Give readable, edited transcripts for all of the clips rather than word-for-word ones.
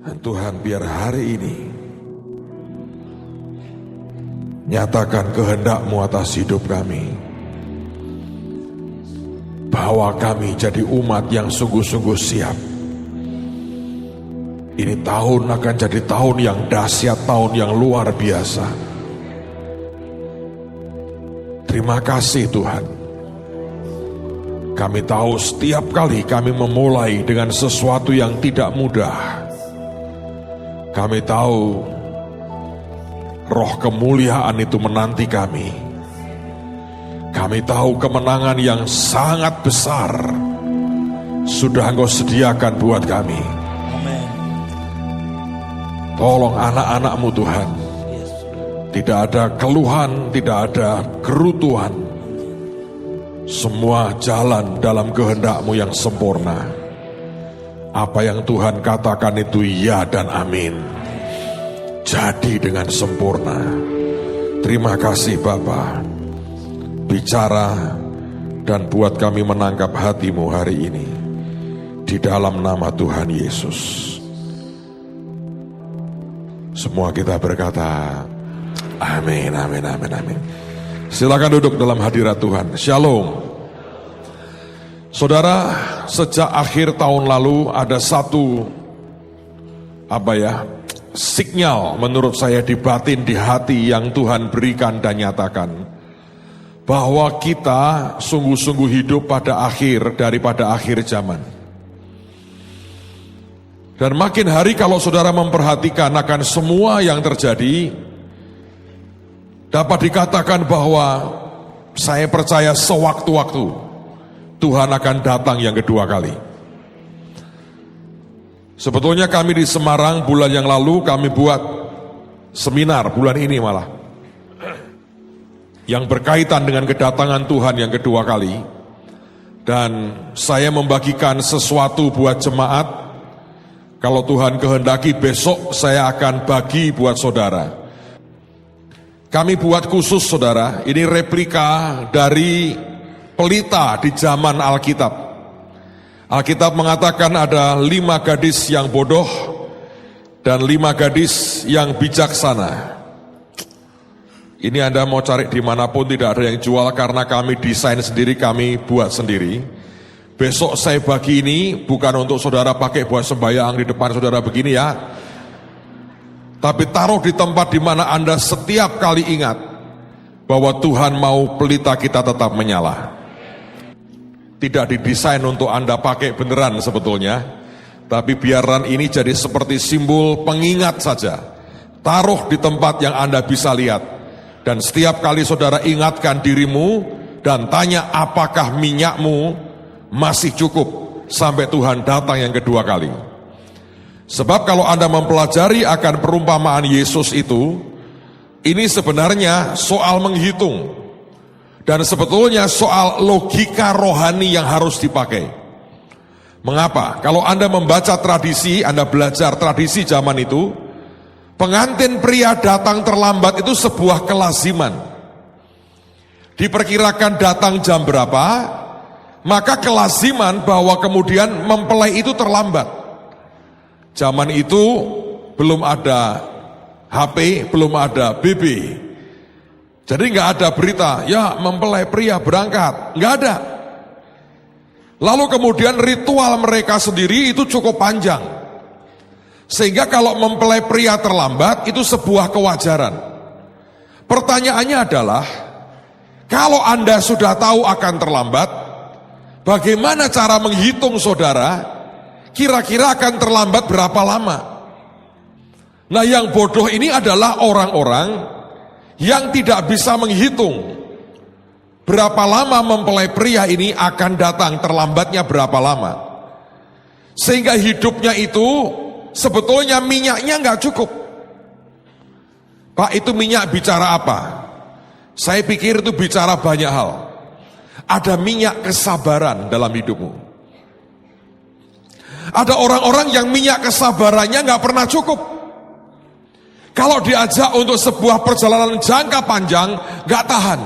Tuhan, biar hari ini nyatakan kehendak-Mu atas hidup kami, bahwa kami jadi umat yang sungguh-sungguh siap. Ini tahun akan jadi tahun yang dahsyat, tahun yang luar biasa. Terima kasih Tuhan. Kami tahu setiap kali kami memulai dengan sesuatu yang tidak mudah. Kami tahu roh kemuliaan itu menanti kami. Kami tahu kemenangan yang sangat besar sudah Engkau sediakan buat kami. Amin. Tolong anak-anak-Mu Tuhan. Tidak ada keluhan, tidak ada kerutuan. Semua jalan dalam kehendak-Mu yang sempurna. Apa yang Tuhan katakan itu ya dan amin. Jadi dengan sempurna. Terima kasih Bapa. Bicara dan buat kami menangkap hati-Mu hari ini. Di dalam nama Tuhan Yesus. Semua kita berkata amin, amin, amin, amin. Silakan duduk dalam hadirat Tuhan. Shalom. Saudara, sejak akhir tahun lalu ada satu sinyal menurut saya di batin, di hati yang Tuhan berikan dan nyatakan, bahwa kita sungguh-sungguh hidup pada akhir daripada akhir zaman. Dan makin hari kalau saudara memperhatikan akan semua yang terjadi, dapat dikatakan bahwa saya percaya sewaktu-waktu Tuhan akan datang yang kedua kali. Sebetulnya kami di Semarang bulan yang lalu kami buat seminar bulan ini malah, yang berkaitan dengan kedatangan Tuhan yang kedua kali. Dan saya membagikan sesuatu buat jemaat. Kalau Tuhan kehendaki besok saya akan bagi buat saudara. Kami buat khusus saudara, ini replika dari pelita di zaman Alkitab. Alkitab mengatakan ada 5 gadis yang bodoh dan 5 gadis yang bijaksana. Ini Anda mau cari dimanapun tidak ada yang jual karena kami desain sendiri, kami buat sendiri. Besok saya bagi ini bukan untuk saudara pakai buat sembahyang di depan saudara begini ya. Tapi taruh di tempat di mana Anda setiap kali ingat bahwa Tuhan mau pelita kita tetap menyala. Tidak didesain untuk Anda pakai beneran sebetulnya, tapi biarkan ini jadi seperti simbol pengingat saja. Taruh di tempat yang Anda bisa lihat. Dan setiap kali saudara ingatkan dirimu dan tanya apakah minyakmu masih cukup sampai Tuhan datang yang kedua kali. Sebab kalau Anda mempelajari akan perumpamaan Yesus itu, ini sebenarnya soal menghitung. Dan sebetulnya soal logika rohani yang harus dipakai. Mengapa? Kalau Anda membaca tradisi, Anda belajar tradisi zaman itu, pengantin pria datang terlambat itu sebuah kelaziman. Diperkirakan datang jam berapa, maka kelaziman bahwa kemudian mempelai itu terlambat. Zaman itu belum ada HP, belum ada BB. Jadi nggak ada berita, ya mempelai pria berangkat, nggak ada. Lalu kemudian ritual mereka sendiri itu cukup panjang. Sehingga kalau mempelai pria terlambat itu sebuah kewajaran. Pertanyaannya adalah, kalau Anda sudah tahu akan terlambat, bagaimana cara menghitung saudara, kira-kira akan terlambat berapa lama? Nah yang bodoh ini adalah orang-orang yang tidak bisa menghitung berapa lama mempelai pria ini akan datang, terlambatnya berapa lama. Sehingga hidupnya itu sebetulnya minyaknya nggak cukup. Pak, itu minyak bicara apa? Saya pikir itu bicara banyak hal. Ada minyak kesabaran dalam hidupmu. Ada orang-orang yang minyak kesabarannya nggak pernah cukup. Kalau diajak untuk sebuah perjalanan jangka panjang, gak tahan.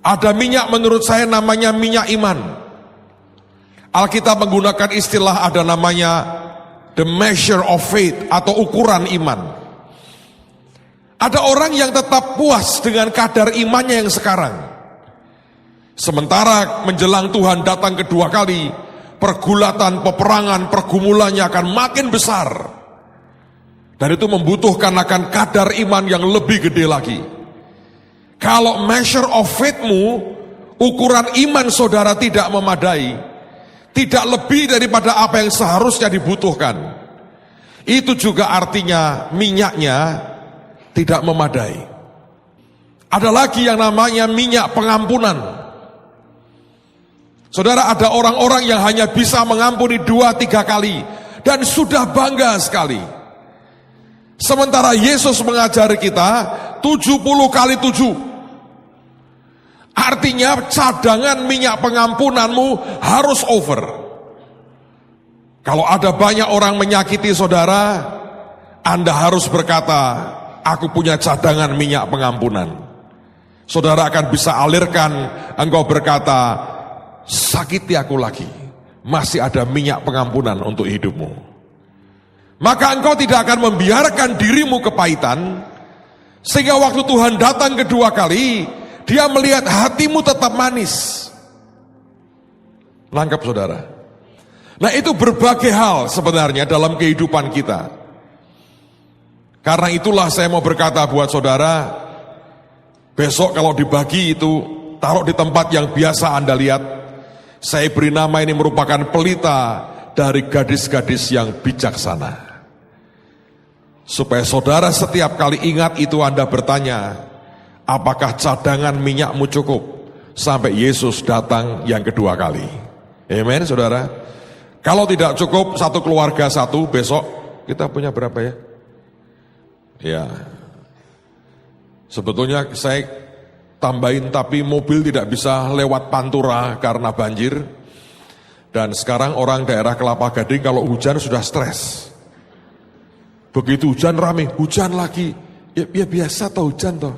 Ada minyak menurut saya namanya minyak iman. Alkitab menggunakan istilah ada namanya The measure of faith atau ukuran iman. Ada orang yang tetap puas dengan kadar imannya yang sekarang. Sementara menjelang Tuhan datang kedua kali, pergulatan, peperangan, pergumulannya akan makin besar. Dan itu membutuhkan akan kadar iman yang lebih gede lagi. Kalau measure of faith-mu, ukuran iman saudara tidak memadai, tidak lebih daripada apa yang seharusnya dibutuhkan, itu juga artinya minyaknya tidak memadai. Ada lagi yang namanya minyak pengampunan. Saudara, ada orang-orang yang hanya bisa mengampuni 2-3 kali dan sudah bangga sekali. Sementara Yesus mengajari kita 70 kali 7. Artinya cadangan minyak pengampunanmu harus over. Kalau ada banyak orang menyakiti saudara, Anda harus berkata, aku punya cadangan minyak pengampunan. Saudara akan bisa alirkan, engkau berkata, sakiti aku lagi, masih ada minyak pengampunan untuk hidupmu. Maka engkau tidak akan membiarkan dirimu kepahitan, sehingga waktu Tuhan datang kedua kali, Dia melihat hatimu tetap manis. Nangkep saudara? Nah, itu berbagai hal sebenarnya dalam kehidupan kita. Karena itulah saya mau berkata buat saudara, besok kalau dibagi itu, taruh di tempat yang biasa Anda lihat. Saya beri nama ini merupakan pelita dari gadis-gadis yang bijaksana. Supaya saudara setiap kali ingat itu Anda bertanya, apakah cadangan minyakmu cukup sampai Yesus datang yang kedua kali? Amen, saudara. Kalau tidak cukup, satu keluarga satu, besok kita punya berapa ya? Ya, sebetulnya saya tambahin, tapi mobil tidak bisa lewat Pantura karena banjir. Dan sekarang orang daerah Kelapa Gading kalau hujan sudah stres. Begitu hujan rame, hujan lagi. Ya biasa toh hujan toh.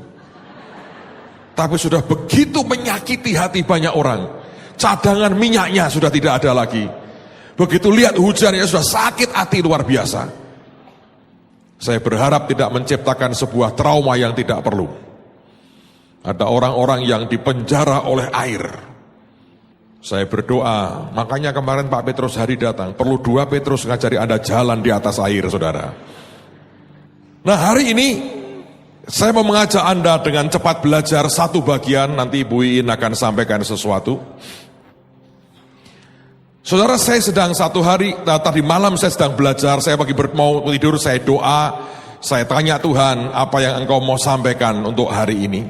Tapi sudah begitu menyakiti hati banyak orang. Cadangan minyaknya sudah tidak ada lagi. Begitu lihat hujannya sudah sakit hati luar biasa. Saya berharap tidak menciptakan sebuah trauma yang tidak perlu. Ada orang-orang yang dipenjara oleh air. Saya berdoa, makanya kemarin Pak Petrus Hari datang. Perlu 2 Petrus ngajari Anda jalan di atas air, saudara. Nah, hari ini saya mau mengajak Anda dengan cepat belajar satu bagian, nanti Bu Iin akan sampaikan sesuatu. Saudara, saya sedang satu hari, tadi malam saya sedang belajar, saya pagi mau tidur, saya doa, saya tanya Tuhan, apa yang Engkau mau sampaikan untuk hari ini?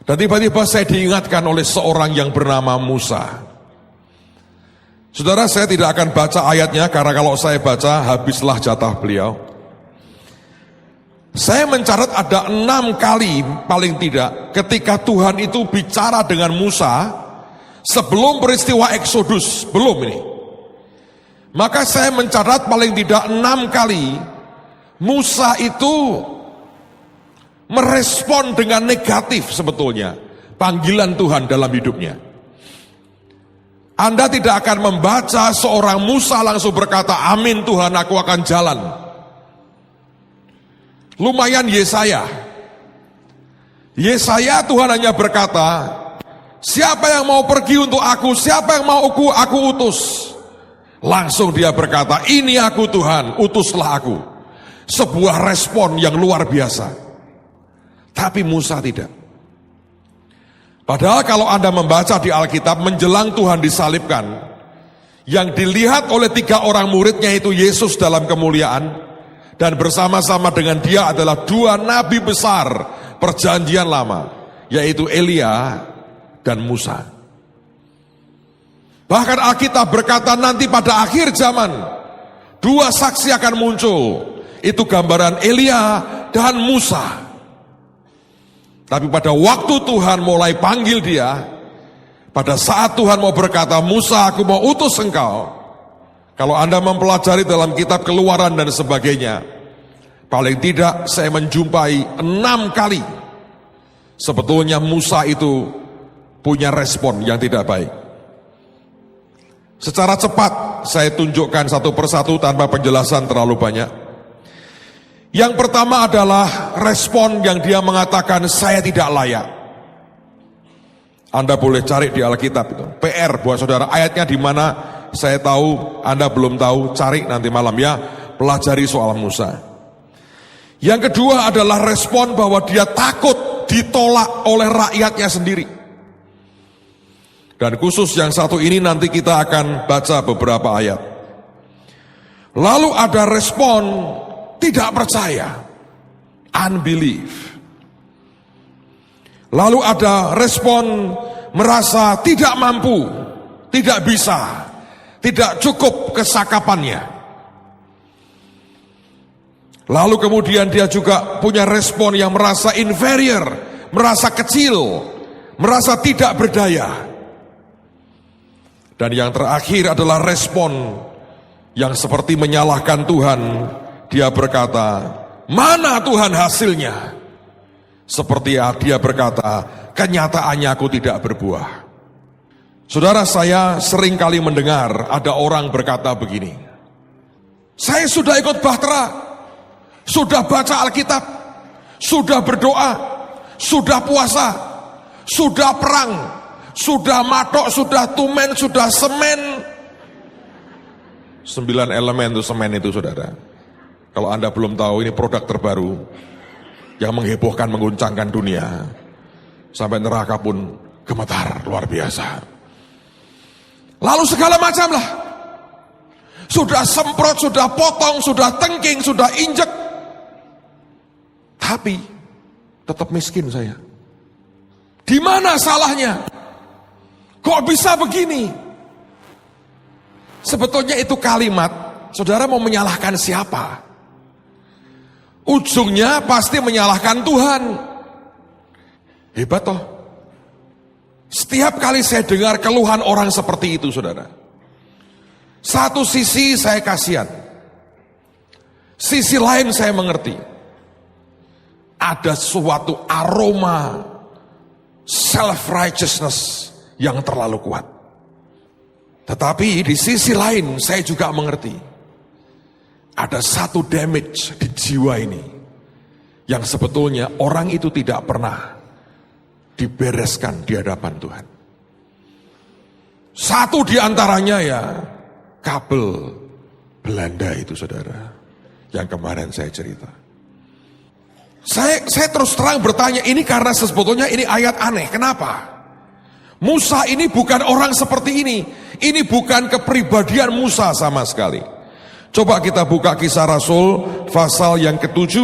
Dan tiba-tiba saya diingatkan oleh seorang yang bernama Musa. Saudara, saya tidak akan baca ayatnya, karena kalau saya baca, habislah jatah beliau. Saya mencatat ada 6 kali paling tidak ketika Tuhan itu bicara dengan Musa sebelum peristiwa Eksodus, belum ini. Maka saya mencatat paling tidak 6 kali Musa itu merespon dengan negatif sebetulnya panggilan Tuhan dalam hidupnya. Anda tidak akan membaca seorang Musa langsung berkata, amin Tuhan, aku akan jalan. Lumayan Yesaya Tuhan hanya berkata, siapa yang mau pergi untuk aku, siapa yang mau aku utus. Langsung dia berkata, ini aku Tuhan, utuslah aku. Sebuah respon yang luar biasa. Tapi Musa tidak. Padahal kalau Anda membaca di Alkitab, menjelang Tuhan disalibkan, yang dilihat oleh 3 orang muridnya itu Yesus dalam kemuliaan, dan bersama-sama dengan dia adalah 2 nabi besar perjanjian lama, yaitu Elia dan Musa. Bahkan Alkitab berkata nanti pada akhir zaman 2 saksi akan muncul. Itu gambaran Elia dan Musa. Tapi pada waktu Tuhan mulai panggil dia, pada saat Tuhan mau berkata, Musa, aku mau utus engkau. Kalau Anda mempelajari dalam kitab Keluaran dan sebagainya, paling tidak saya menjumpai 6 kali sebetulnya Musa itu punya respon yang tidak baik. Secara cepat saya tunjukkan satu persatu tanpa penjelasan terlalu banyak. Yang pertama adalah respon yang dia mengatakan, saya tidak layak. Anda boleh cari di Alkitab itu. PR buat saudara, ayatnya di mana saya tahu, Anda belum tahu, cari nanti malam ya, pelajari soal Musa. Yang kedua adalah respon bahwa dia takut ditolak oleh rakyatnya sendiri. Dan khusus yang satu ini nanti kita akan baca beberapa ayat. Lalu ada respon tidak percaya, unbelief. Lalu ada respon merasa tidak mampu, tidak bisa, tidak cukup kesakapannya. Lalu kemudian dia juga punya respon yang merasa inferior, merasa kecil, merasa tidak berdaya. Dan yang terakhir adalah respon yang seperti menyalahkan Tuhan. Dia berkata, mana Tuhan hasilnya? Seperti dia berkata, kenyataannya aku tidak berbuah. Saudara, saya sering kali mendengar ada orang berkata begini, saya sudah ikut bahtera, sudah baca Alkitab, sudah berdoa, sudah puasa, sudah perang, sudah matok, sudah tumen, sudah semen. 9 elemen itu semen itu, saudara. Kalau Anda belum tahu, ini produk terbaru yang menghebohkan, mengguncangkan dunia. Sampai neraka pun gemetar, luar biasa. Lalu segala macam lah. Sudah semprot, sudah potong, sudah tengking, sudah injek. Tapi tetap miskin saya. Di mana salahnya? Kok bisa begini? Sebetulnya itu kalimat, saudara mau menyalahkan siapa? Ujungnya pasti menyalahkan Tuhan. Hebat toh. Setiap kali saya dengar keluhan orang seperti itu, saudara. Satu sisi saya kasihan. Sisi lain saya mengerti. Ada suatu aroma self-righteousness yang terlalu kuat. Tetapi di sisi lain saya juga mengerti. Ada satu damage di jiwa ini. Yang sebetulnya orang itu tidak pernah dibereskan di hadapan Tuhan. Satu di antaranya ya kabel Belanda itu, saudara. Yang kemarin saya cerita. Saya terus terang bertanya, ini karena sebetulnya ini ayat aneh. Kenapa? Musa ini bukan orang seperti ini. Ini bukan kepribadian Musa sama sekali. Coba kita buka Kisah Rasul pasal yang ke-7.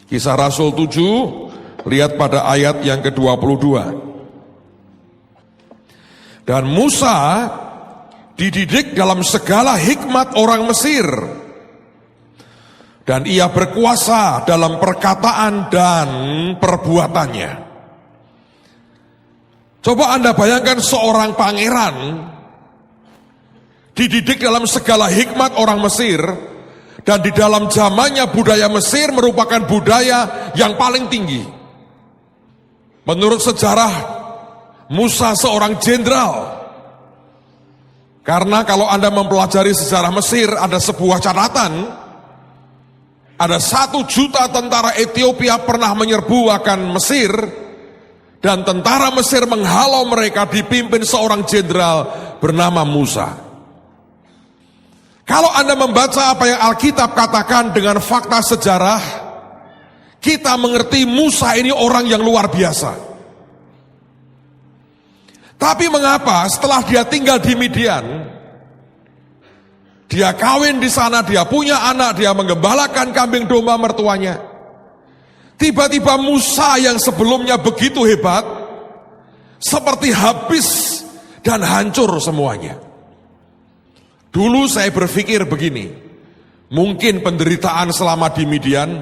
Kisah Rasul 7, lihat pada ayat yang ke-22. Dan Musa dididik dalam segala hikmat orang Mesir. Dan ia berkuasa dalam perkataan dan perbuatannya. Coba Anda bayangkan seorang pangeran dididik dalam segala hikmat orang Mesir, dan di dalam zamannya budaya Mesir merupakan budaya yang paling tinggi. Menurut sejarah, Musa seorang jenderal. Karena kalau Anda mempelajari sejarah Mesir, ada sebuah catatan. Ada 1 juta tentara Ethiopia pernah menyerbu akan Mesir, dan tentara Mesir menghalau mereka dipimpin seorang jenderal bernama Musa. Kalau Anda membaca apa yang Alkitab katakan dengan fakta sejarah, kita mengerti Musa ini orang yang luar biasa. Tapi mengapa setelah dia tinggal di Midian, dia kawin di sana, dia punya anak, dia menggembalakan kambing domba mertuanya, tiba-tiba Musa yang sebelumnya begitu hebat, seperti habis dan hancur semuanya. Dulu saya berpikir begini, mungkin penderitaan selama di Midian,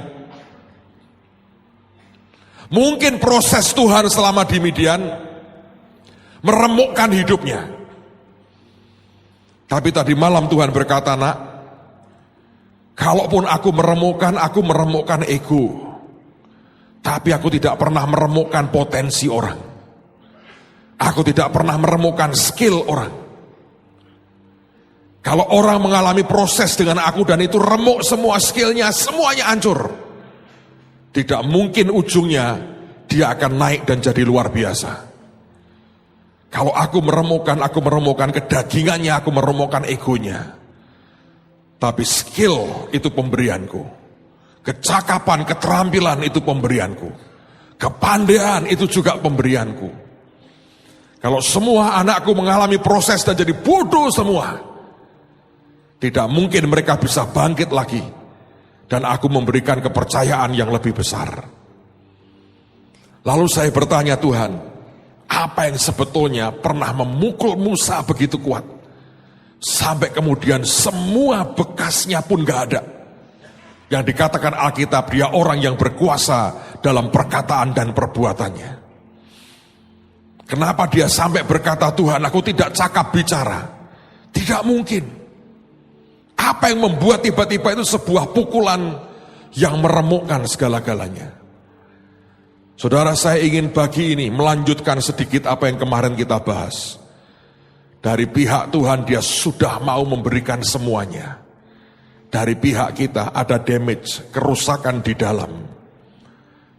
mungkin proses Tuhan selama di Midian, meremukkan hidupnya. Tapi tadi malam Tuhan berkata, nak, kalaupun aku meremukkan ego. Tapi aku tidak pernah meremukkan potensi orang. Aku tidak pernah meremukkan skill orang. Kalau orang mengalami proses dengan aku dan itu remuk semua skillnya, semuanya hancur. Tidak mungkin ujungnya dia akan naik dan jadi luar biasa. Kalau aku meremukkan kedagingannya, aku meremukkan egonya. Tapi skill itu pemberianku. Kecakapan, keterampilan itu pemberianku. Kepandaian itu juga pemberianku. Kalau semua anakku mengalami proses dan jadi bodoh semua, tidak mungkin mereka bisa bangkit lagi. Dan aku memberikan kepercayaan yang lebih besar. Lalu saya bertanya, Tuhan, apa yang sebetulnya pernah memukul Musa begitu kuat? Sampai kemudian semua bekasnya pun gak ada. Yang dikatakan Alkitab, dia orang yang berkuasa dalam perkataan dan perbuatannya. Kenapa dia sampai berkata, Tuhan, aku tidak cakap bicara? Tidak mungkin. Apa yang membuat tiba-tiba itu sebuah pukulan yang meremukkan segala-galanya? Saudara, saya ingin bagi ini melanjutkan sedikit apa yang kemarin kita bahas. Dari pihak Tuhan dia sudah mau memberikan semuanya. Dari pihak kita ada damage, kerusakan di dalam.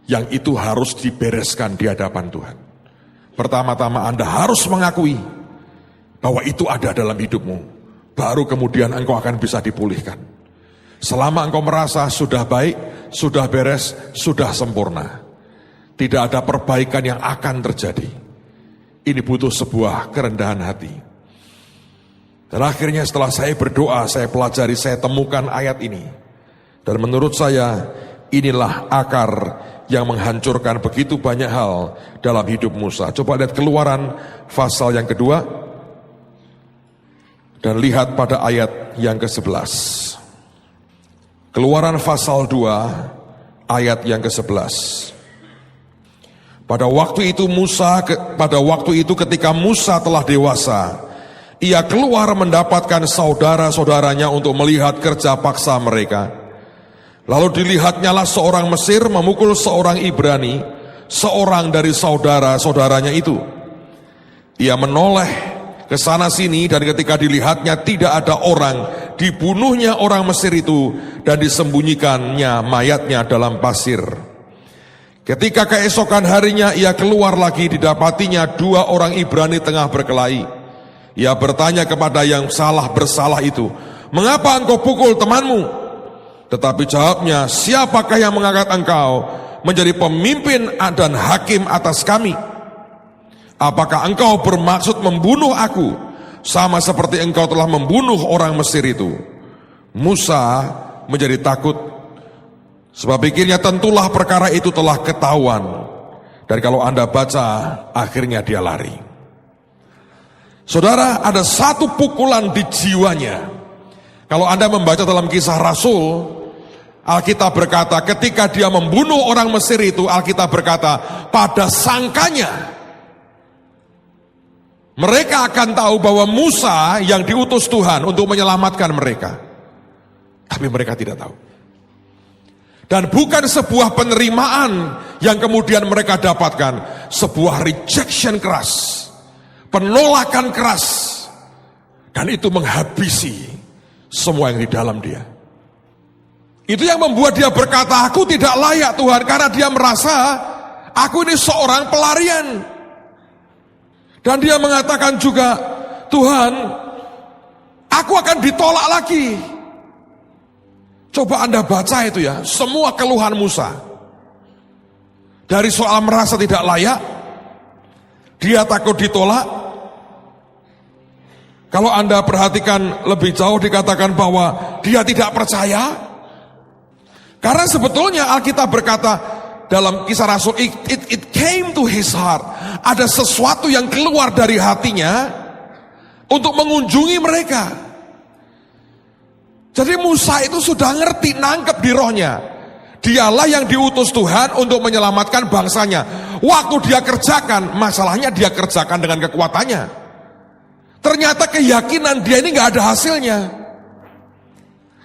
Yang itu harus dibereskan di hadapan Tuhan. Pertama-tama Anda harus mengakui bahwa itu ada dalam hidupmu. Baru kemudian engkau akan bisa dipulihkan. Selama engkau merasa sudah baik, sudah beres, sudah sempurna, tidak ada perbaikan yang akan terjadi. Ini butuh sebuah kerendahan hati. Dan akhirnya setelah saya berdoa, saya pelajari, saya temukan ayat ini. Dan menurut saya, inilah akar yang menghancurkan begitu banyak hal dalam hidup Musa. Coba lihat Keluaran pasal yang kedua. Dan lihat pada ayat yang ke-11. Keluaran pasal 2 ayat yang ke-11. Pada waktu itu ketika Musa telah dewasa, ia keluar mendapatkan saudara-saudaranya untuk melihat kerja paksa mereka. Lalu dilihatnyalah seorang Mesir memukul seorang Ibrani, seorang dari saudara-saudaranya itu. Ia menoleh ke sana sini dan ketika dilihatnya tidak ada orang, dibunuhnya orang Mesir itu dan disembunyikannya mayatnya dalam pasir. Ketika keesokan harinya ia keluar lagi, didapatinya dua orang Ibrani tengah berkelahi. Ia bertanya kepada yang bersalah itu, mengapa engkau pukul temanmu? Tetapi jawabnya, siapakah yang mengangkat engkau menjadi pemimpin dan hakim atas kami? Apakah engkau bermaksud membunuh aku, sama seperti engkau telah membunuh orang Mesir itu? Musa menjadi takut, sebab pikirnya tentulah perkara itu telah ketahuan. Dan kalau Anda baca, akhirnya dia lari. Saudara, ada satu pukulan di jiwanya. Kalau Anda membaca dalam Kisah Rasul, Alkitab berkata ketika dia membunuh orang Mesir itu, Alkitab berkata pada sangkanya mereka akan tahu bahwa Musa yang diutus Tuhan untuk menyelamatkan mereka. Tapi mereka tidak tahu. Dan bukan sebuah penerimaan yang kemudian mereka dapatkan, sebuah rejection keras, penolakan keras. Dan itu menghabisi semua yang di dalam dia. Itu yang membuat dia berkata, aku tidak layak Tuhan, karena dia merasa aku ini seorang pelarian. Dan dia mengatakan juga, Tuhan, aku akan ditolak lagi. Coba Anda baca itu ya, semua keluhan Musa. Dari soal merasa tidak layak, dia takut ditolak. Kalau Anda perhatikan lebih jauh dikatakan bahwa dia tidak percaya. Karena sebetulnya Alkitab berkata, dalam Kisah Rasul, it came to his heart. Ada sesuatu yang keluar dari hatinya untuk mengunjungi mereka. Jadi Musa itu sudah ngerti, nangkep di rohnya. Dialah yang diutus Tuhan untuk menyelamatkan bangsanya. Waktu dia kerjakan, masalahnya dia kerjakan dengan kekuatannya. Ternyata keyakinan dia ini gak ada hasilnya.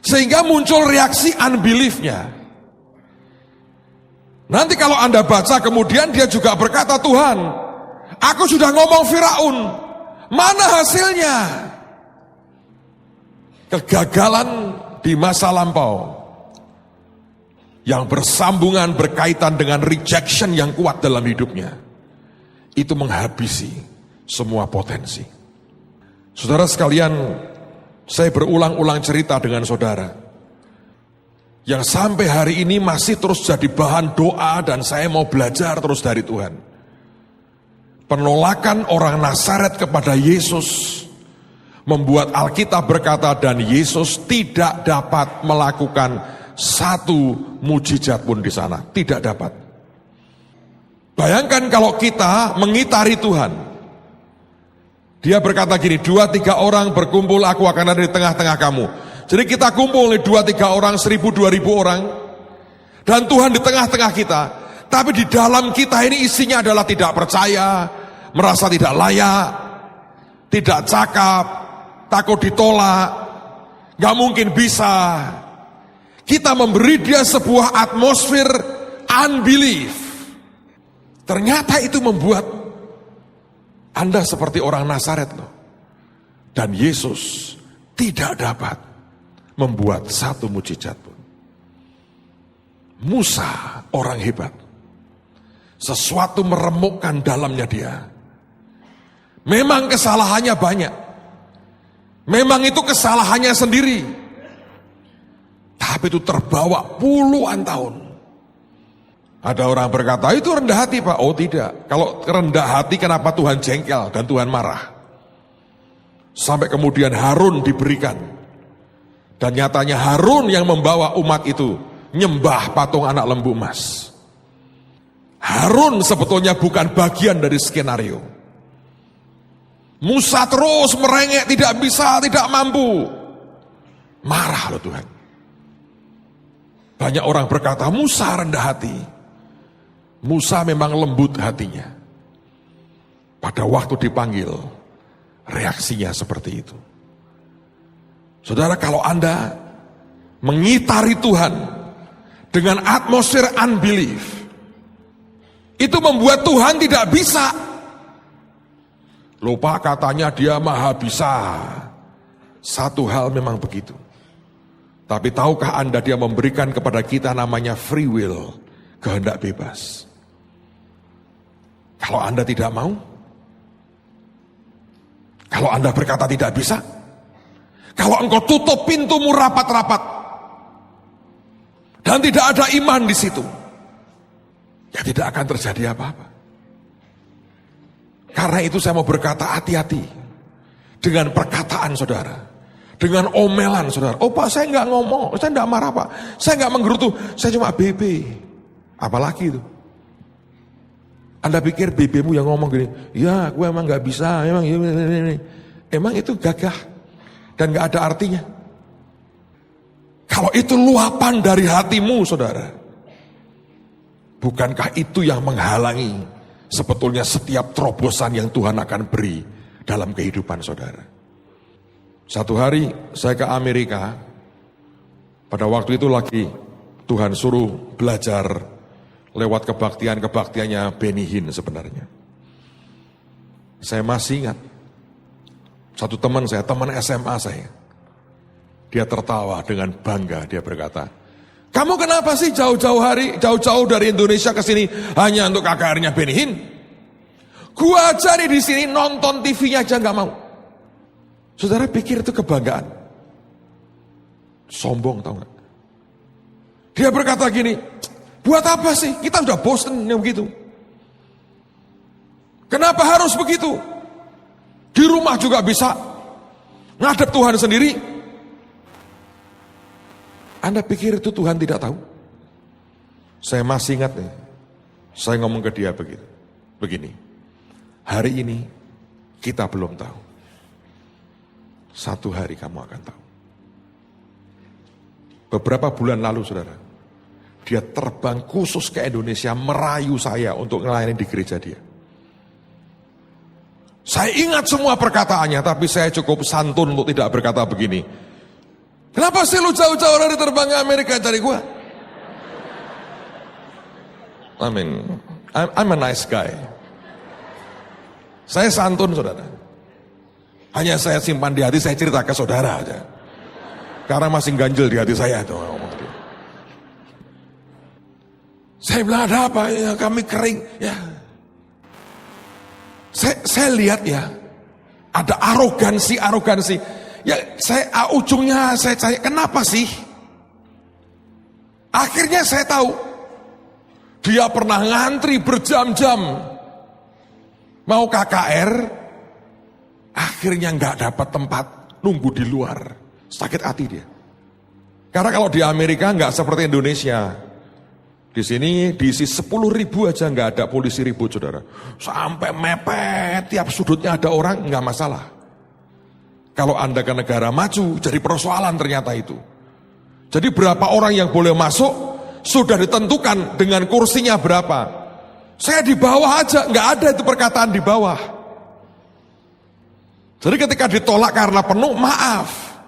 Sehingga muncul reaksi unbelief-nya. Nanti kalau Anda baca kemudian dia juga berkata, Tuhan, aku sudah ngomong Firaun, mana hasilnya? kegagalan di masa lampau yang bersambungan berkaitan dengan rejection yang kuat dalam hidupnya, itu menghabisi semua potensi. Saudara sekalian, saya berulang-ulang cerita dengan saudara yang sampai hari ini masih terus jadi bahan doa, dan saya mau belajar terus dari Tuhan. Penolakan orang Nazaret kepada Yesus membuat Alkitab berkata, dan Yesus tidak dapat melakukan satu mujizat pun di sana. Tidak dapat. Bayangkan kalau kita mengitari Tuhan. Dia berkata gini, 2-3 orang berkumpul, aku akan ada di tengah-tengah kamu. Jadi kita kumpul 2-3 orang, 1.000, 2.000 orang. Dan Tuhan di tengah-tengah kita. Tapi di dalam kita ini isinya adalah tidak percaya, merasa tidak layak, tidak cakap, takut ditolak, gak mungkin bisa. Kita memberi dia sebuah atmosfer unbelief. Ternyata itu membuat Anda seperti orang Nazaret loh. Dan Yesus tidak dapat membuat satu mujizat pun. Musa orang hebat. Sesuatu meremukkan dalamnya dia. Memang kesalahannya banyak. Memang itu kesalahannya sendiri. Tapi itu terbawa puluhan tahun. Ada orang berkata, itu rendah hati Pak. Oh tidak. Kalau rendah hati kenapa Tuhan jengkel dan Tuhan marah? Sampai kemudian Harun diberikan. Dan nyatanya Harun yang membawa umat itu nyembah patung anak lembu emas. Harun sebetulnya bukan bagian dari skenario. Musa terus merengek, tidak bisa, tidak mampu. Marah loh Tuhan. Banyak orang berkata, Musa rendah hati. Musa memang lembut hatinya. Pada waktu dipanggil, reaksinya seperti itu. Saudara, kalau Anda mengitari Tuhan dengan atmosfer unbelief, itu membuat Tuhan tidak bisa. Lupa katanya dia maha bisa. Satu hal memang begitu. Tapi tahukah Anda dia memberikan kepada kita namanya free will, kehendak bebas. Kalau Anda tidak mau, kalau Anda berkata tidak bisa, kalau engkau tutup pintumu rapat-rapat, dan tidak ada iman di situ, ya tidak akan terjadi apa-apa. Karena itu saya mau berkata hati-hati dengan perkataan saudara, dengan omelan saudara. Oh Pak, saya nggak ngomong, saya nggak marah Pak, saya nggak menggerutu, saya cuma BB. Apalagi itu? Anda pikir BB-mu yang ngomong gini, ya gue emang nggak bisa, emang itu gagah dan nggak ada artinya. Kalau itu luapan dari hatimu saudara, bukankah itu yang menghalangi sebetulnya setiap terobosan yang Tuhan akan beri dalam kehidupan saudara? Satu hari saya ke Amerika, pada waktu itu lagi Tuhan suruh belajar lewat kebaktiannya Benny Hinn sebenarnya. Saya masih ingat, satu teman saya, teman SMA saya, dia tertawa dengan bangga, dia berkata, kamu kenapa sih jauh-jauh dari Indonesia ke sini hanya untuk KKR-nya Benny Hinn? Gua cari di sini nonton TV-nya aja nggak mau. Saudara pikir itu kebanggaan? Sombong tau nggak? Dia berkata gini, buat apa sih? Kita sudah bosen yang begitu. Kenapa harus begitu? Di rumah juga bisa ngadep Tuhan sendiri. Anda pikir itu Tuhan tidak tahu? Saya masih ingat nih, saya ngomong ke dia begini, hari ini kita belum tahu. Satu hari kamu akan tahu. Beberapa bulan lalu saudara, dia terbang khusus ke Indonesia merayu saya untuk ngelayani di gereja dia. Saya ingat semua perkataannya, tapi saya cukup santun untuk tidak berkata begini. Kenapa sih lu jauh-jauh dari terbang ke Amerika cari gua? I'm a nice guy. Saya santun saudara. Hanya saya simpan di hati, saya cerita ke saudara aja. karena masih ganjel di hati saya itu. Saya bilang, ada apa? Ya, kami kering. Ya. Saya lihat ya, ada arogansi. Ya, ujungnya saya cari, kenapa sih? Akhirnya saya tahu, dia pernah ngantri berjam-jam mau KKR, akhirnya nggak dapat tempat, nunggu di luar, sakit hati dia. Karena kalau di Amerika nggak seperti Indonesia. Di sini diisi 10.000 aja nggak ada polisi ribut, saudara. Sampai mepet, tiap sudutnya ada orang, nggak masalah. Kalau Anda ke negara maju, jadi persoalan ternyata itu. Jadi berapa orang yang boleh masuk, sudah ditentukan dengan kursinya berapa. Saya di bawah aja, nggak ada itu perkataan di bawah. Jadi ketika ditolak karena penuh, maaf.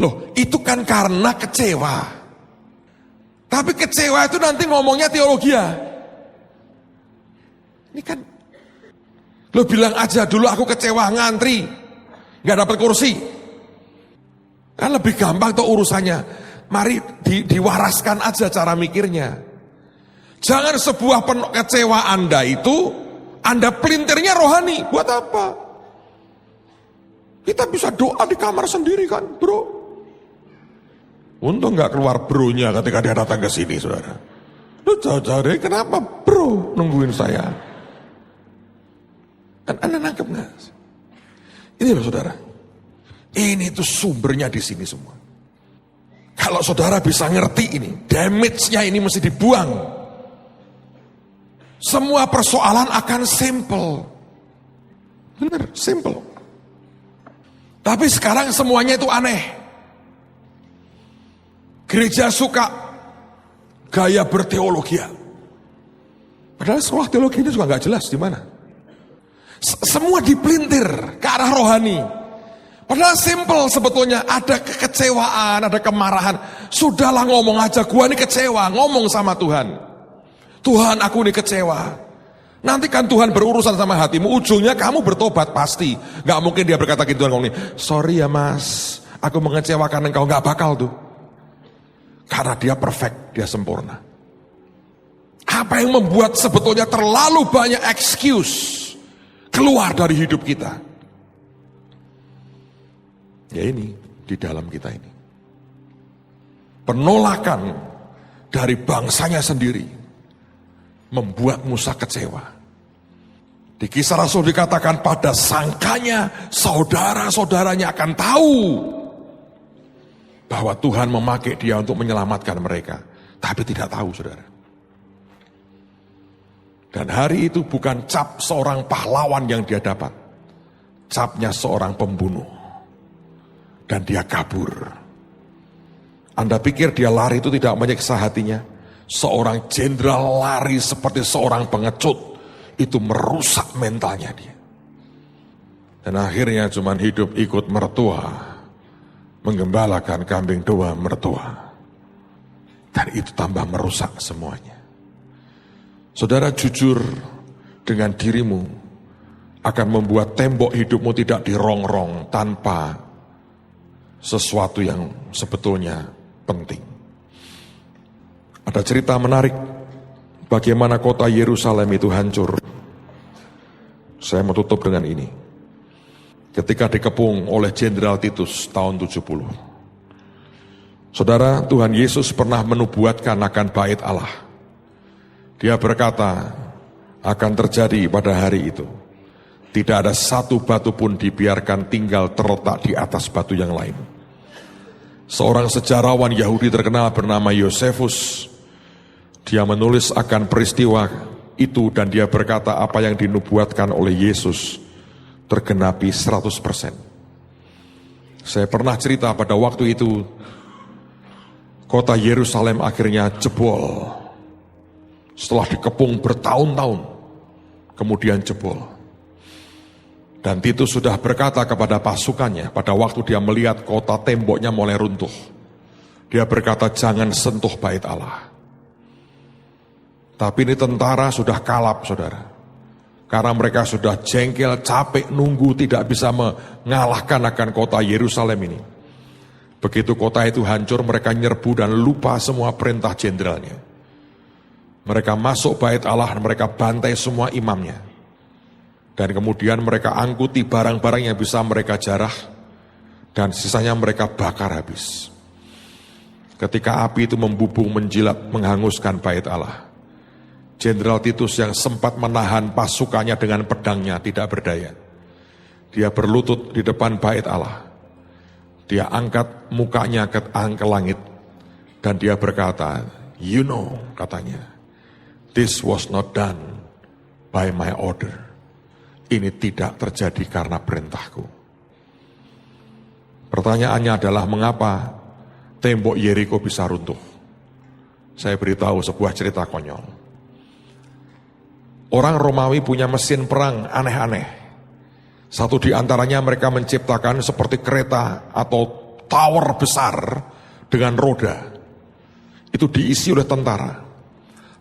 Loh, itu kan karena kecewa. Tapi kecewa itu nanti ngomongnya teologi ya. Ini kan, lo bilang aja dulu aku kecewa ngantri, gak dapat kursi. Kan lebih gampang tuh urusannya. Mari diwaraskan aja cara mikirnya. Jangan sebuah kecewa Anda itu, Anda pelintirnya rohani. Buat apa? Kita bisa doa di kamar sendiri kan, bro. Untung gak keluar bronya ketika dia datang ke sini, saudara. Lu jauh-jauh deh, kenapa bro nungguin saya? Kan Anda nangkep gak? Ini loh saudara, ini tuh sumbernya di sini semua. Kalau saudara bisa ngerti ini, damage-nya ini mesti dibuang. Semua persoalan akan simple. Benar, simple. Tapi sekarang semuanya itu aneh. Gereja suka gaya berteologi. Padahal sekolah teologi ini juga nggak jelas di mana. Semua dipelintir ke arah rohani. Padahal simple sebetulnya, ada kekecewaan, ada kemarahan. Sudahlah ngomong aja, gua ini kecewa, ngomong sama Tuhan. Tuhan, aku ini kecewa. Nanti kan Tuhan berurusan sama hatimu, ujungnya kamu bertobat pasti. Gak mungkin dia berkata gitu, Tuhan ngomong, sorry ya mas, aku mengecewakan engkau, gak bakal tuh. Karena dia perfect, dia sempurna. Apa yang membuat sebetulnya terlalu banyak excuse keluar dari hidup kita? Ya ini, di dalam kita ini. Penolakan dari bangsanya sendiri membuat Musa kecewa. Di Kisah Rasul dikatakan pada sangkanya saudara-saudaranya akan tahu bahwa Tuhan memakai dia untuk menyelamatkan mereka. Tapi tidak tahu, saudara. Dan hari itu bukan cap seorang pahlawan yang dia dapat. Capnya seorang pembunuh. Dan dia kabur. Anda pikir dia lari itu tidak menyiksa hatinya? Seorang jenderal lari seperti seorang pengecut. Itu merusak mentalnya dia. Dan akhirnya cuma hidup ikut mertua. Menggembalakan kambing domba mertua. Dan itu tambah merusak semuanya. Saudara, jujur dengan dirimu akan membuat tembok hidupmu tidak dirongrong tanpa sesuatu yang sebetulnya penting. Ada cerita menarik bagaimana kota Yerusalem itu hancur. Saya mau tutup dengan ini. Ketika dikepung oleh Jenderal Titus tahun 70. Saudara, Tuhan Yesus pernah menubuatkan akan bait Allah. Dia berkata, akan terjadi pada hari itu. Tidak ada satu batu pun dibiarkan tinggal terletak di atas batu yang lain. Seorang sejarawan Yahudi terkenal bernama Yosefus. Dia menulis akan peristiwa itu dan dia berkata apa yang dinubuatkan oleh Yesus tergenapi 100%. Saya pernah cerita pada waktu itu, kota Yerusalem akhirnya jebol. Setelah dikepung bertahun-tahun, kemudian jebol. Dan Titus sudah berkata kepada pasukannya, pada waktu dia melihat kota temboknya mulai runtuh. Dia berkata, jangan sentuh bait Allah. Tapi ini tentara sudah kalap, saudara. Karena mereka sudah jengkel, capek, nunggu, tidak bisa mengalahkan akan kota Yerusalem ini. Begitu kota itu hancur, mereka nyerbu dan lupa semua perintah jenderalnya. Mereka masuk bait Allah, mereka bantai semua imamnya. Dan kemudian mereka angkuti barang-barang yang bisa mereka jarah, dan sisanya mereka bakar habis. Ketika api itu membubung, menjilat, menghanguskan bait Allah, Jenderal Titus yang sempat menahan pasukannya dengan pedangnya tidak berdaya. Dia berlutut di depan bait Allah. Dia angkat mukanya ke langit dan dia berkata, "You know," katanya, "this was not done by my order." Ini tidak terjadi karena perintahku. Pertanyaannya adalah mengapa tembok Yeriko bisa runtuh? Saya beritahu sebuah cerita konyol. Orang Romawi punya mesin perang aneh-aneh. Satu di antaranya mereka menciptakan seperti kereta atau tower besar dengan roda. Itu diisi oleh tentara.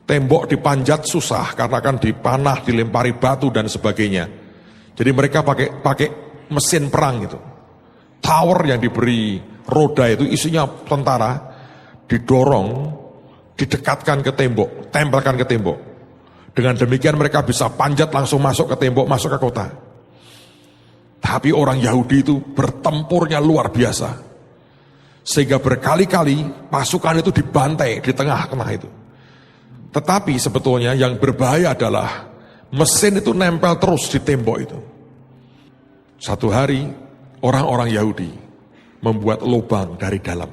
Tembok dipanjat susah karena kan dipanah, dilempari batu dan sebagainya. Jadi mereka pakai mesin perang itu. Tower yang diberi roda itu isinya tentara, didorong, didekatkan ke tembok, tempelkan ke tembok. Dengan demikian mereka bisa panjat langsung masuk ke tembok, masuk ke kota. Tapi orang Yahudi itu bertempurnya luar biasa. Sehingga berkali-kali pasukan itu dibantai di tengah-tengah itu. Tetapi sebetulnya yang berbahaya adalah mesin itu nempel terus di tembok itu. Satu hari orang-orang Yahudi membuat lubang dari dalam.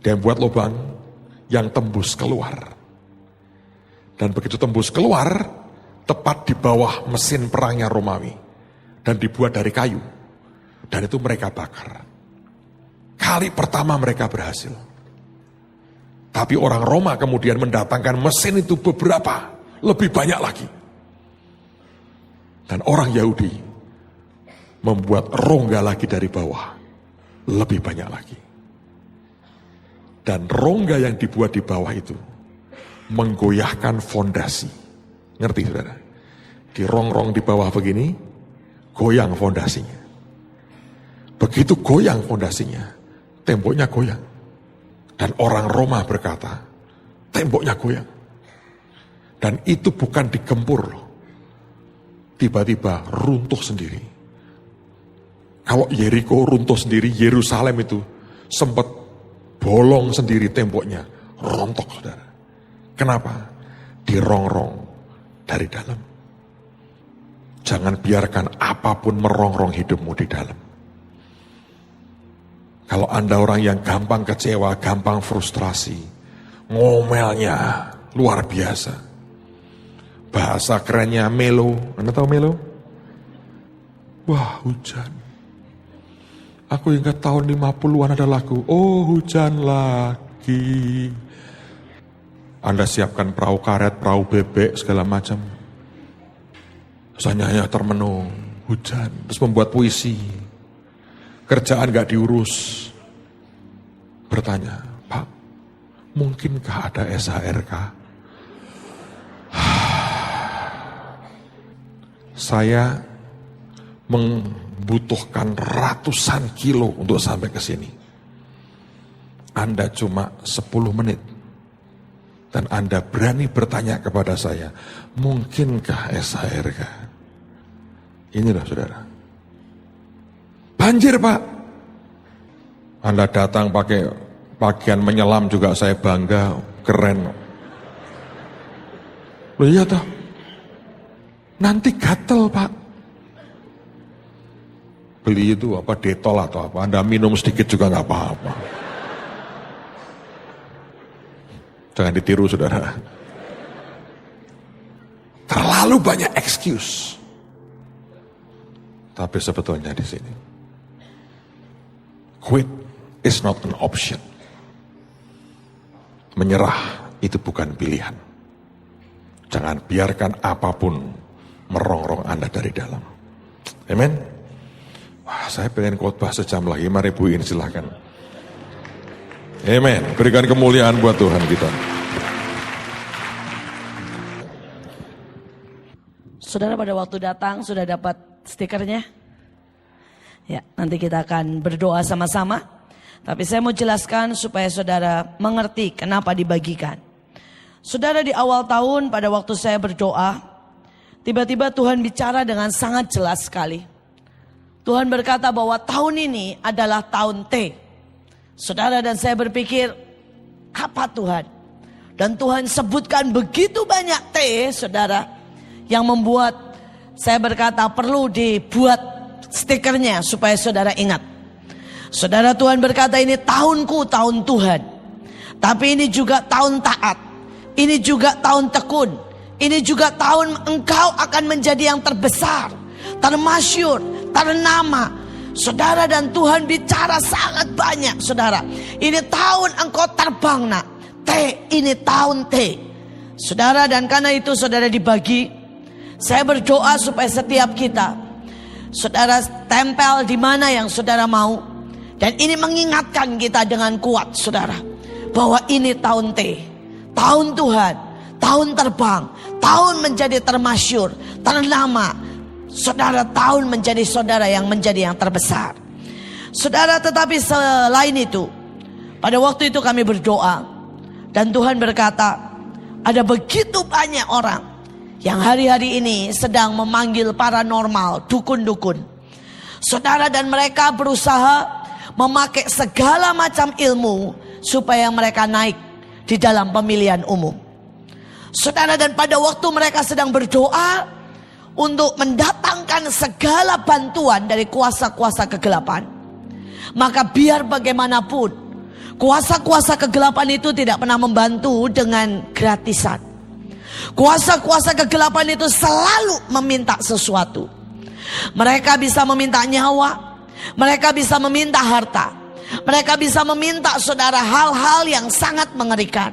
Dia membuat lubang yang tembus keluar. Dan begitu tembus keluar, tepat di bawah mesin perangnya Romawi. Dan dibuat dari kayu. Dan itu mereka bakar. Kali pertama mereka berhasil. Tapi orang Roma kemudian mendatangkan mesin itu beberapa, lebih banyak lagi. Dan orang Yahudi membuat rongga lagi dari bawah, lebih banyak lagi. Dan rongga yang dibuat di bawah itu menggoyahkan fondasi. Ngerti saudara? Dirongrong di bawah begini, goyang fondasinya. Begitu goyang fondasinya, temboknya goyang. Dan orang Roma berkata, temboknya goyang. Dan itu bukan digempur loh. Tiba-tiba runtuh sendiri. Kalau Yeriko runtuh sendiri, Yerusalem itu sempat bolong sendiri temboknya, rontok saudara. Kenapa? Dirongrong dari dalam. Jangan biarkan apapun merongrong hidupmu di dalam. Kalau Anda orang yang gampang kecewa, gampang frustrasi, ngomelnya luar biasa. Bahasa kerennya melo. Anda tahu melo? Wah, hujan. Aku ingat tahun 50-an ada lagu, oh hujan lagi. Anda siapkan perahu karet, perahu bebek, segala macam. Terus hanya termenung, hujan. Terus membuat puisi. Kerjaan gak diurus. Bertanya, Pak, mungkinkah ada SHRK? Saya membutuhkan ratusan kilo untuk sampai ke sini. Anda cuma 10 menit. Dan Anda berani bertanya kepada saya, mungkinkah SHRK? Inilah saudara. Banjir Pak. Anda datang pakai pakaian menyelam juga saya bangga, keren. Loh iya toh. Nanti gatel Pak. Beli itu apa detol atau apa, Anda minum sedikit juga gak apa-apa. Jangan ditiru saudara. Terlalu banyak excuse. Tapi sebetulnya di sini, quit is not an option. Menyerah itu bukan pilihan. Jangan biarkan apapun merongrong Anda dari dalam. Amen. Wah, saya pengen khotbah sejam lagi. Mari Bu In, silakan. Amen. Berikan kemuliaan buat Tuhan kita. Saudara pada waktu datang sudah dapat stikernya? Ya, nanti kita akan berdoa sama-sama. Tapi saya mau jelaskan supaya saudara mengerti kenapa dibagikan. Saudara, di awal tahun pada waktu saya berdoa, tiba-tiba Tuhan bicara dengan sangat jelas sekali. Tuhan berkata bahwa tahun ini adalah tahun T. Saudara, dan saya berpikir, apa Tuhan? Dan Tuhan sebutkan begitu banyak T, saudara, yang membuat saya berkata perlu dibuat stikernya supaya saudara ingat. Saudara, Tuhan berkata ini tahunku, tahun Tuhan. Tapi ini juga tahun taat. Ini juga tahun tekun. Ini juga tahun engkau akan menjadi yang terbesar, termasyur, ternama. Saudara, dan Tuhan bicara sangat banyak, saudara. Ini tahun engkau terbang, nak. T, ini tahun T. Saudara, dan karena itu saudara dibagi. Saya berdoa supaya setiap kita, saudara tempel di mana yang saudara mau. Dan ini mengingatkan kita dengan kuat, saudara, bahwa ini tahun T, tahun Tuhan, tahun terbang, tahun menjadi termasyur, ternama. Saudara, tahun menjadi saudara yang menjadi yang terbesar. Saudara, tetapi selain itu, pada waktu itu kami berdoa, dan Tuhan berkata, ada begitu banyak orang yang hari-hari ini sedang memanggil paranormal, dukun-dukun. Saudara, dan mereka berusaha memakai segala macam ilmu supaya mereka naik di dalam pemilihan umum. Saudara, dan pada waktu mereka sedang berdoa untuk mendatangkan segala bantuan dari kuasa-kuasa kegelapan, maka biar bagaimanapun kuasa-kuasa kegelapan itu tidak pernah membantu dengan gratisan. Kuasa-kuasa kegelapan itu selalu meminta sesuatu. Mereka bisa meminta nyawa, mereka bisa meminta harta, mereka bisa meminta saudara hal-hal yang sangat mengerikan.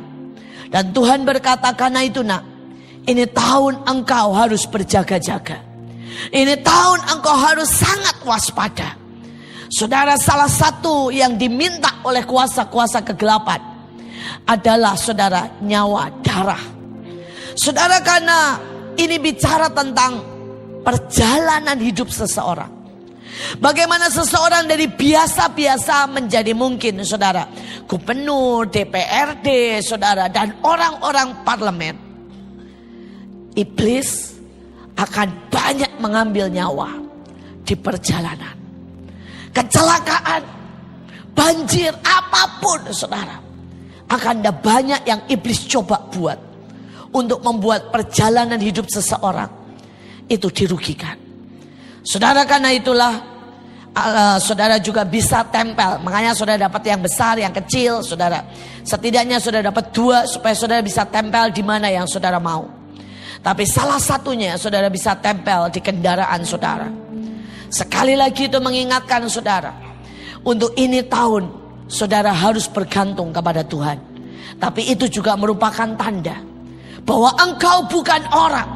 Dan Tuhan berkata, karena itu nak, ini tahun engkau harus berjaga-jaga. Ini tahun engkau harus sangat waspada. Saudara, salah satu yang diminta oleh kuasa-kuasa kegelapan adalah saudara nyawa, darah. Saudara, karena ini bicara tentang perjalanan hidup seseorang. Bagaimana seseorang dari biasa-biasa menjadi mungkin saudara gubernur, DPRD, saudara, dan orang-orang parlemen. Iblis akan banyak mengambil nyawa di perjalanan. Kecelakaan, banjir, apapun saudara, akan ada banyak yang iblis coba buat untuk membuat perjalanan hidup seseorang itu dirugikan. Saudara, karena itulah saudara juga bisa tempel. Makanya saudara dapat yang besar, yang kecil, saudara. Setidaknya saudara dapat 2 supaya saudara bisa tempel di mana yang saudara mau. Tapi salah satunya saudara bisa tempel di kendaraan saudara. Sekali lagi itu mengingatkan saudara, untuk ini tahun saudara harus bergantung kepada Tuhan. Tapi itu juga merupakan tanda bahwa engkau bukan orang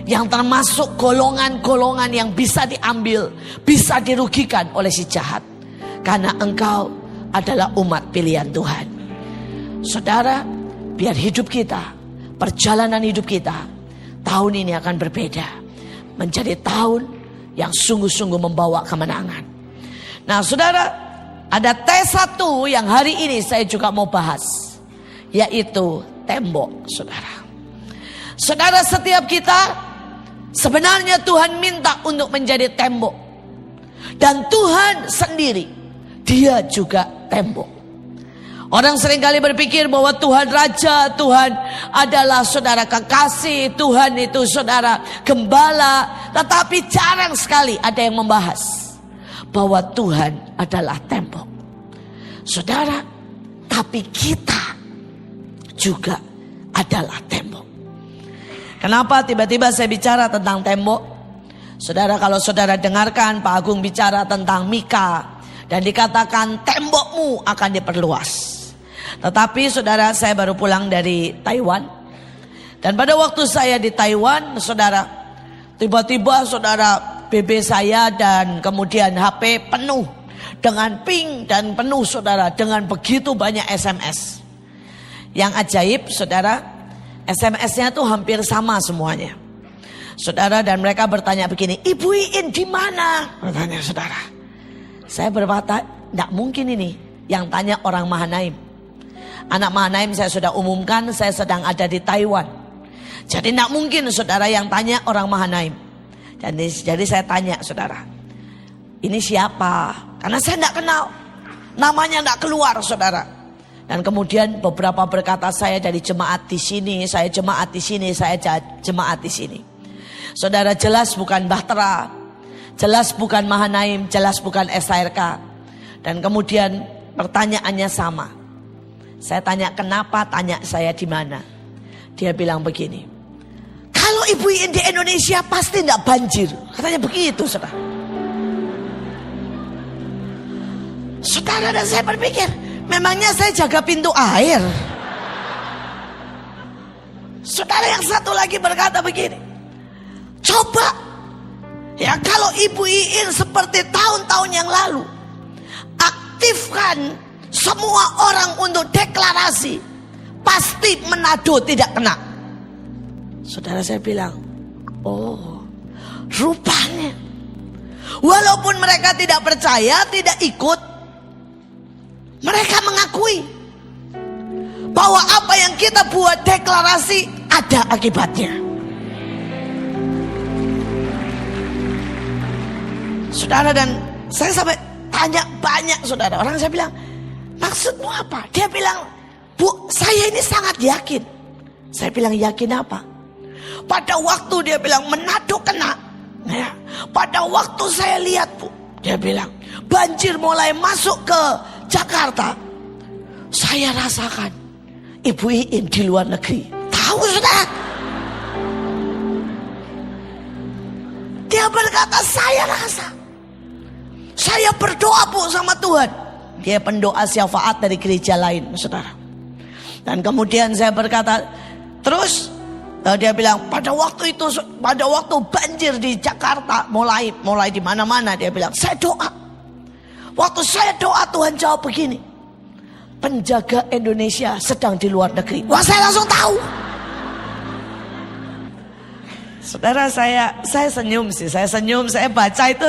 yang termasuk golongan-golongan yang bisa diambil, bisa dirugikan oleh si jahat. Karena engkau adalah umat pilihan Tuhan. Saudara, biar hidup kita, perjalanan hidup kita tahun ini akan berbeda, menjadi tahun yang sungguh-sungguh membawa kemenangan. Nah saudara, ada T1 yang hari ini saya juga mau bahas, yaitu tembok. Saudara, saudara, setiap kita sebenarnya Tuhan minta untuk menjadi tembok. Dan Tuhan sendiri, dia juga tembok. Orang seringkali berpikir bahwa Tuhan Raja, Tuhan adalah saudara kekasih, Tuhan itu saudara gembala. Tetapi jarang sekali ada yang membahas bahwa Tuhan adalah tembok. Saudara, tapi kita juga adalah tembok. Kenapa tiba-tiba saya bicara tentang tembok? Saudara, kalau saudara dengarkan Pak Agung bicara tentang Mika, dan dikatakan tembokmu akan diperluas. Tetapi saudara, saya baru pulang dari Taiwan. Dan pada waktu saya di Taiwan, saudara, tiba-tiba saudara BB saya dan kemudian HP penuh dengan ping dan penuh saudara dengan begitu banyak SMS. Yang ajaib saudara, SMS-nya tuh hampir sama semuanya. Saudara, dan mereka bertanya begini, Ibu Iin di mana? Bertanya saudara. Saya berkata, tidak mungkin ini yang tanya orang Mahanaim. Anak Mahanaim saya sudah umumkan, saya sedang ada di Taiwan. Jadi tidak mungkin saudara yang tanya orang Mahanaim. Jadi saya tanya saudara, ini siapa? Karena saya tidak kenal, namanya tidak keluar saudara. Dan kemudian beberapa berkata, saya dari jemaat di sini, saya jemaat di sini, saya jemaat di sini. Saudara, jelas bukan Bahtera, jelas bukan Mahanaim, jelas bukan SHRK. Dan kemudian pertanyaannya sama. Saya tanya kenapa, tanya saya di mana. Dia bilang begini, kalau Ibu di Indonesia pasti tidak banjir. Katanya begitu saudara. Saudara, dan saya berpikir, memangnya saya jaga pintu air? Saudara, yang satu lagi berkata begini, coba ya kalau Ibu Iin seperti tahun-tahun yang lalu, aktifkan semua orang untuk deklarasi, pasti Manado tidak kena. Saudara, saya bilang, oh rupanya walaupun mereka tidak percaya, tidak ikut, mereka mengakui bahwa apa yang kita buat deklarasi ada akibatnya. Saudara, dan saya sampai tanya banyak saudara. Orang saya bilang, maksudmu apa? Dia bilang, Bu, saya ini sangat yakin. Saya bilang, yakin apa? Pada waktu dia bilang Manado kena, ya, pada waktu saya lihat Bu, dia bilang banjir mulai masuk ke Jakarta, saya rasakan Ibu Iin di luar negeri. Tahu saudara? Dia berkata, saya rasa, saya berdoa Bu sama Tuhan. Dia pendoa syafaat dari gereja lain saudara. Dan kemudian saya berkata, terus dia bilang pada waktu itu, pada waktu banjir di Jakarta mulai di mana-mana, dia bilang saya doa. Waktu saya doa Tuhan jawab begini, penjaga Indonesia sedang di luar negeri. Wah, saya langsung tahu. Saudara, saya senyum sih, saya senyum, saya baca itu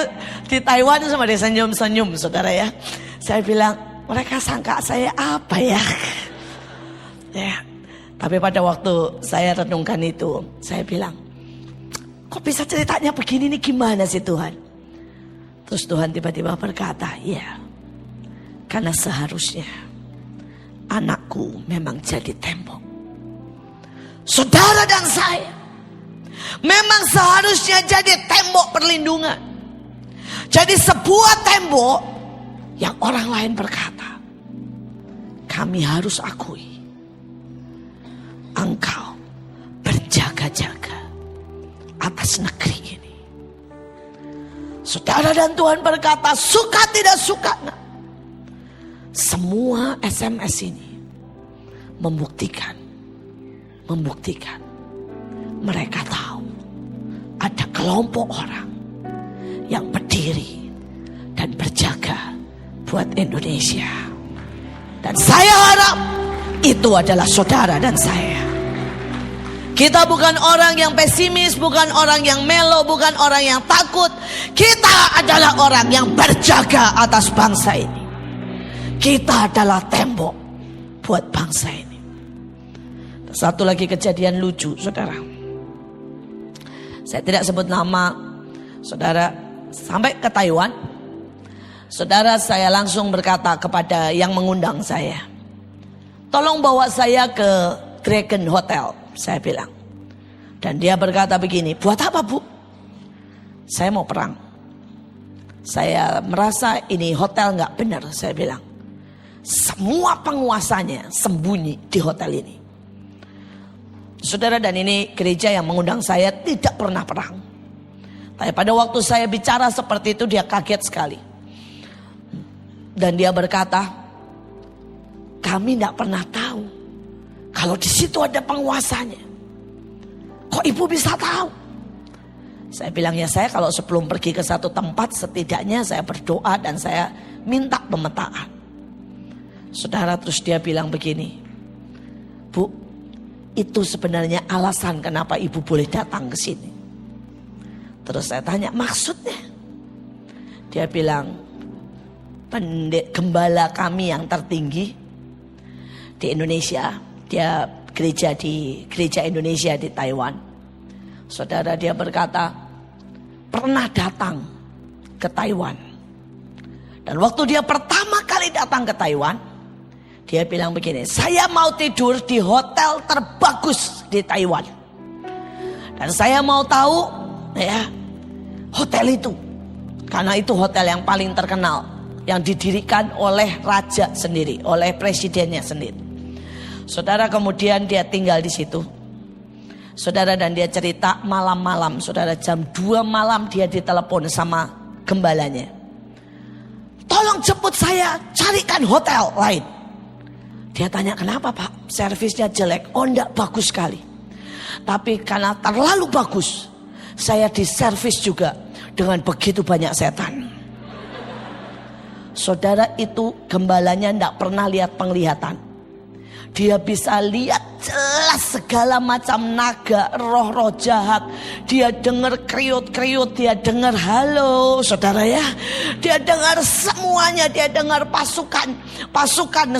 di Taiwan sama dia senyum-senyum saudara ya. Saya bilang, mereka sangka saya apa ya? Ya. Tapi pada waktu saya renungkan itu, saya bilang, kok bisa ceritanya begini nih, gimana sih Tuhan? Terus Tuhan tiba-tiba berkata, ya, karena seharusnya anakku memang jadi tembok. Saudara dan saya memang seharusnya jadi tembok perlindungan. Jadi sebuah tembok yang orang lain berkata, kami harus akui, engkau berjaga-jaga atas negeri ini. Saudara, dan Tuhan berkata, suka tidak suka, nah, semua SMS ini membuktikan mereka tahu ada kelompok orang yang berdiri dan berjaga buat Indonesia. Dan saya harap itu adalah saudara dan saya. Kita bukan orang yang pesimis, bukan orang yang melo, bukan orang yang takut. Kita adalah orang yang berjaga atas bangsa ini. Kita adalah tembok buat bangsa ini. Satu lagi kejadian lucu, saudara. Saya tidak sebut nama, saudara. Sampai ke Taiwan, saudara, saya langsung berkata kepada yang mengundang saya, tolong bawa saya ke Dragon Hotel, saya bilang. Dan dia berkata begini, buat apa Bu? Saya mau perang. Saya merasa ini hotel gak benar, saya bilang. Semua penguasanya sembunyi di hotel ini. Saudara, dan ini gereja yang mengundang saya tidak pernah perang. Tapi pada waktu saya bicara seperti itu, dia kaget sekali. Dan dia berkata, kami tidak pernah tahu kalau di situ ada penguasanya. Kok Ibu bisa tahu? Saya bilang, ya saya kalau sebelum pergi ke satu tempat, setidaknya saya berdoa dan saya minta pemetaan. Saudara, terus dia bilang begini, Bu, itu sebenarnya alasan kenapa Ibu boleh datang ke sini. Terus saya tanya, maksudnya? Dia bilang, gembala kami yang tertinggi di Indonesia. Dia gereja di gereja Indonesia di Taiwan. Saudara, dia berkata pernah datang ke Taiwan. Dan waktu dia pertama kali datang ke Taiwan, dia bilang begini, saya mau tidur di hotel terbagus di Taiwan. Dan saya mau tahu ya hotel itu, karena itu hotel yang paling terkenal, yang didirikan oleh raja sendiri, oleh presidennya sendiri. Saudara, kemudian dia tinggal di situ. Saudara, dan dia cerita malam-malam, saudara, jam 2 malam dia ditelepon sama gembalanya. Tolong jemput saya, carikan hotel lain. Dia tanya, kenapa Pak? Servisnya jelek. Oh, enggak, bagus sekali. Tapi karena terlalu bagus, saya diservis juga dengan begitu banyak setan. Saudara, itu gembalanya enggak pernah lihat penglihatan. Dia bisa lihat jelas segala macam naga, roh-roh jahat. Dia dengar kriut-kriut, dia dengar halo, saudara ya. Dia dengar semuanya, dia dengar pasukan,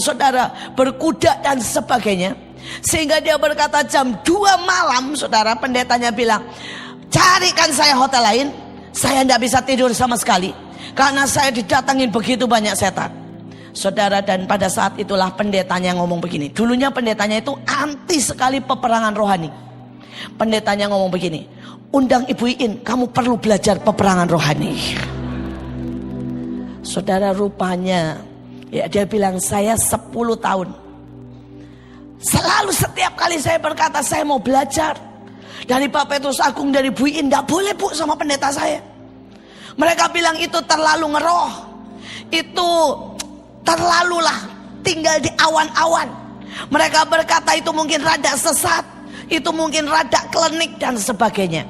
saudara, berkuda dan sebagainya. Sehingga dia berkata jam 2 malam, saudara, pendetanya bilang, carikan saya hotel lain. Saya tidak bisa tidur sama sekali, karena saya didatangin begitu banyak setan. Saudara, dan pada saat itulah pendetanya ngomong begini. Dulunya pendetanya itu anti sekali peperangan rohani. Pendetanya ngomong begini, undang Ibu Iin, kamu perlu belajar peperangan rohani. Saudara, rupanya ya, dia bilang, saya 10 tahun selalu setiap kali saya berkata saya mau belajar dari Pak Petrus Agung, dari Bu Iin, tidak boleh Bu sama pendeta saya. Mereka bilang itu terlalu ngeroh, itu terlalulah tinggal di awan-awan. Mereka berkata itu mungkin rada sesat, itu mungkin rada klinik dan sebagainya.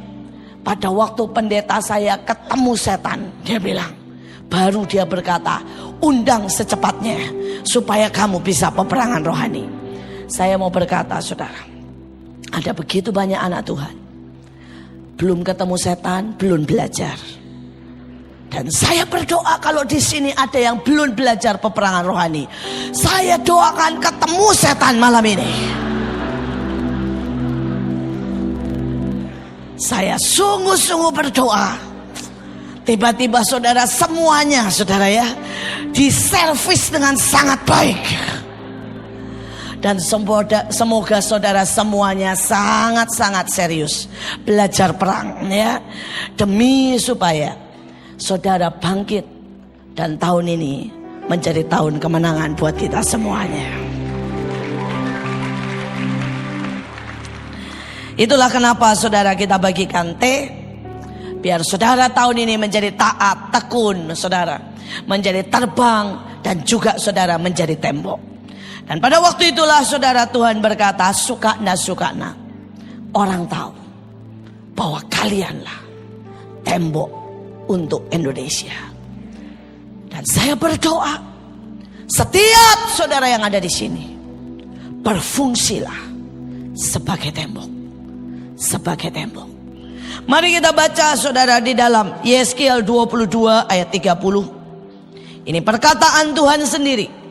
Pada waktu pendeta saya ketemu setan, dia bilang, baru dia berkata, undang secepatnya supaya kamu bisa peperangan rohani. Saya mau berkata, saudara, ada begitu banyak anak Tuhan belum ketemu setan, belum belajar. Dan saya berdoa kalau di sini ada yang belum belajar peperangan rohani, saya doakan ketemu setan malam ini. Saya sungguh-sungguh berdoa. Tiba-tiba saudara, semuanya saudara ya, diservis dengan sangat baik. Dan semoga saudara semuanya sangat-sangat serius belajar perang ya, demi supaya saudara bangkit dan tahun ini menjadi tahun kemenangan buat kita semuanya. Itulah kenapa saudara kita bagikan teh, biar saudara tahun ini menjadi taat, tekun saudara, menjadi terbang, dan juga saudara menjadi tembok. Dan pada waktu itulah saudara Tuhan berkata, suka nak, orang tahu bahwa kalianlah tembok untuk Indonesia. Dan saya berdoa, setiap saudara yang ada di sini berfungsilah sebagai tembok, sebagai tembok. Mari kita baca saudara di dalam Yeskiel 22 ayat 30. Ini perkataan Tuhan sendiri.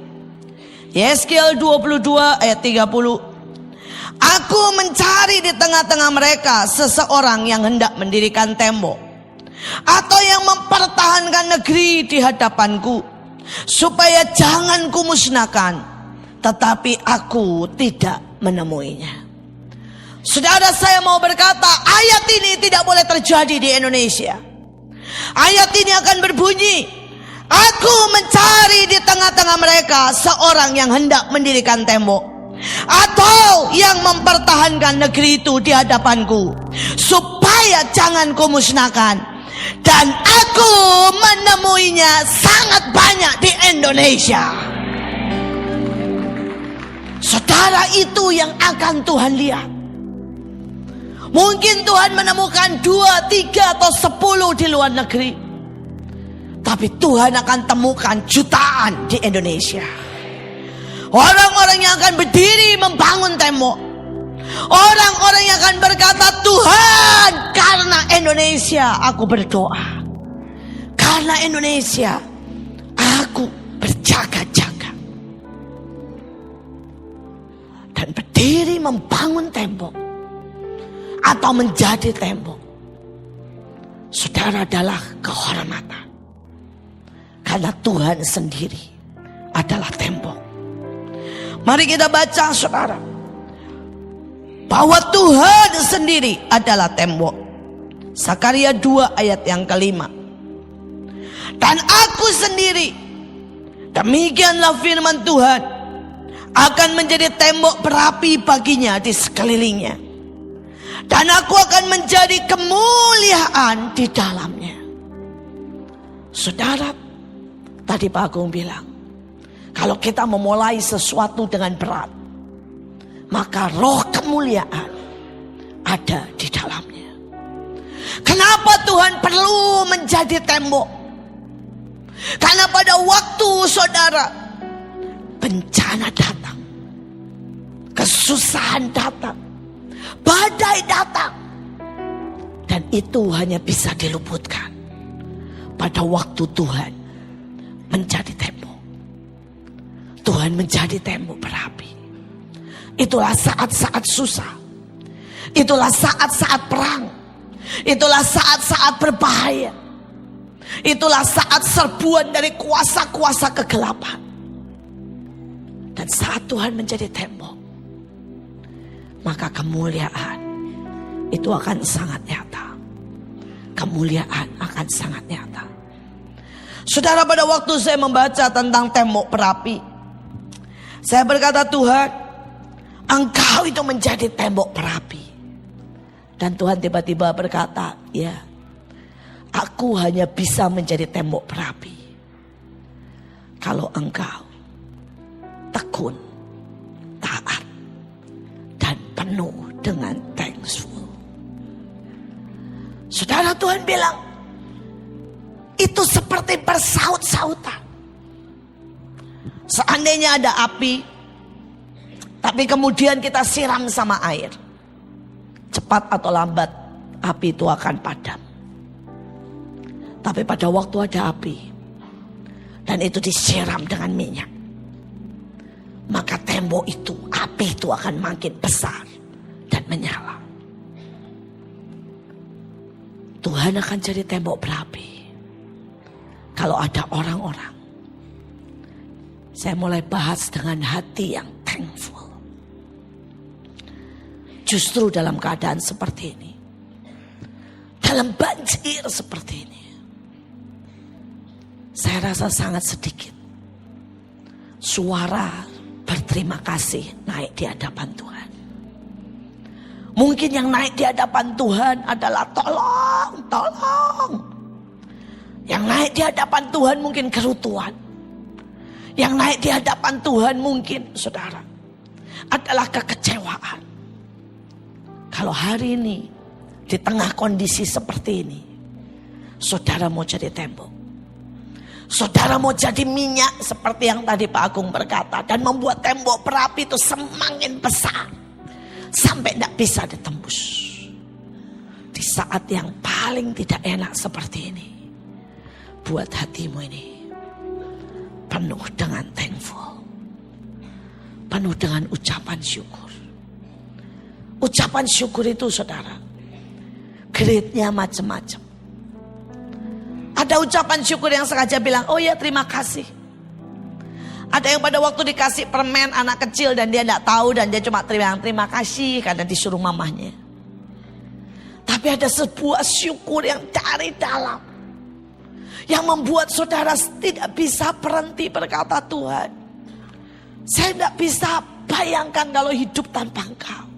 Yeskiel 22 ayat 30. Aku mencari di tengah-tengah mereka seseorang yang hendak mendirikan tembok, atau yang mempertahankan negeri di hadapanku, supaya jangan kumusnahkan, tetapi aku tidak menemuinya. Saudara, saya mau berkata, ayat ini tidak boleh terjadi di Indonesia. Ayat ini akan berbunyi, aku mencari di tengah-tengah mereka seorang yang hendak mendirikan tembok, atau yang mempertahankan negeri itu di hadapanku, supaya jangan kumusnahkan. Dan aku menemuinya sangat banyak di Indonesia. Saudara, itu yang akan Tuhan lihat. Mungkin Tuhan menemukan 2, 3 atau 10 di luar negeri, tapi Tuhan akan temukan jutaan di Indonesia. Orang-orang yang akan berdiri membangun tembok, orang-orang yang akan berkata, Tuhan, karena Indonesia aku berdoa, karena Indonesia aku berjaga-jaga dan berdiri membangun tembok atau menjadi tembok, saudara, adalah kehormatan. Karena Tuhan sendiri adalah tembok. Mari kita baca, saudara, bahwa Tuhan sendiri adalah tembok. Sakaria 2 ayat yang kelima. Dan aku sendiri, demikianlah firman Tuhan, akan menjadi tembok berapi baginya di sekelilingnya. Dan aku akan menjadi kemuliaan di dalamnya. Saudara, tadi Pak Agung bilang, kalau kita memulai sesuatu dengan berat, maka roh kemuliaan ada di dalamnya. Kenapa Tuhan perlu menjadi tembok? Karena pada waktu, saudara, bencana datang, kesusahan datang, badai datang, dan itu hanya bisa diluputkan pada waktu Tuhan menjadi tembok. Tuhan menjadi tembok berapi. Itulah saat-saat susah. Itulah saat-saat perang. Itulah saat-saat berbahaya. Itulah saat serbuan dari kuasa-kuasa kegelapan. Dan saat Tuhan menjadi tembok, maka kemuliaan itu akan sangat nyata. Kemuliaan akan sangat nyata. Saudara, pada waktu saya membaca tentang tembok berapi, saya berkata, Tuhan, Engkau itu menjadi tembok berapi. Dan Tuhan tiba-tiba berkata, ya, aku hanya bisa menjadi tembok berapi kalau engkau tekun, taat, dan penuh dengan thankful. Saudara, Tuhan bilang, itu seperti bersaut-sautan. Seandainya ada api, tapi kemudian kita siram sama air, cepat atau lambat api itu akan padam. Tapi pada waktu ada api dan itu disiram dengan minyak, maka tembok itu, api itu akan makin besar dan menyala. Tuhan akan jadi tembok berapi kalau ada orang-orang. Saya mulai bahas dengan hati yang thankful. Justru dalam keadaan seperti ini, dalam banjir seperti ini, saya rasa sangat sedikit suara berterima kasih naik di hadapan Tuhan. Mungkin yang naik di hadapan Tuhan adalah tolong, tolong. Yang naik di hadapan Tuhan mungkin kerutuan. Yang naik di hadapan Tuhan mungkin, saudara, adalah kekecewaan. Kalau hari ini, di tengah kondisi seperti ini, saudara mau jadi tembok. Saudara mau jadi minyak seperti yang tadi Pak Agung berkata, dan membuat tembok berapi itu semakin besar sampai tidak bisa ditembus. Di saat yang paling tidak enak seperti ini, buat hatimu ini penuh dengan thankful, penuh dengan ucapan syukur. Ucapan syukur itu, saudara, grade-nya macam-macam. Ada ucapan syukur yang sengaja bilang, oh ya terima kasih. Ada yang pada waktu dikasih permen anak kecil dan dia tidak tahu, dan dia cuma terima kasih karena disuruh mamahnya. Tapi ada sebuah syukur yang dari dalam, yang membuat saudara tidak bisa berhenti berkata, Tuhan, saya tidak bisa bayangkan kalau hidup tanpa Engkau.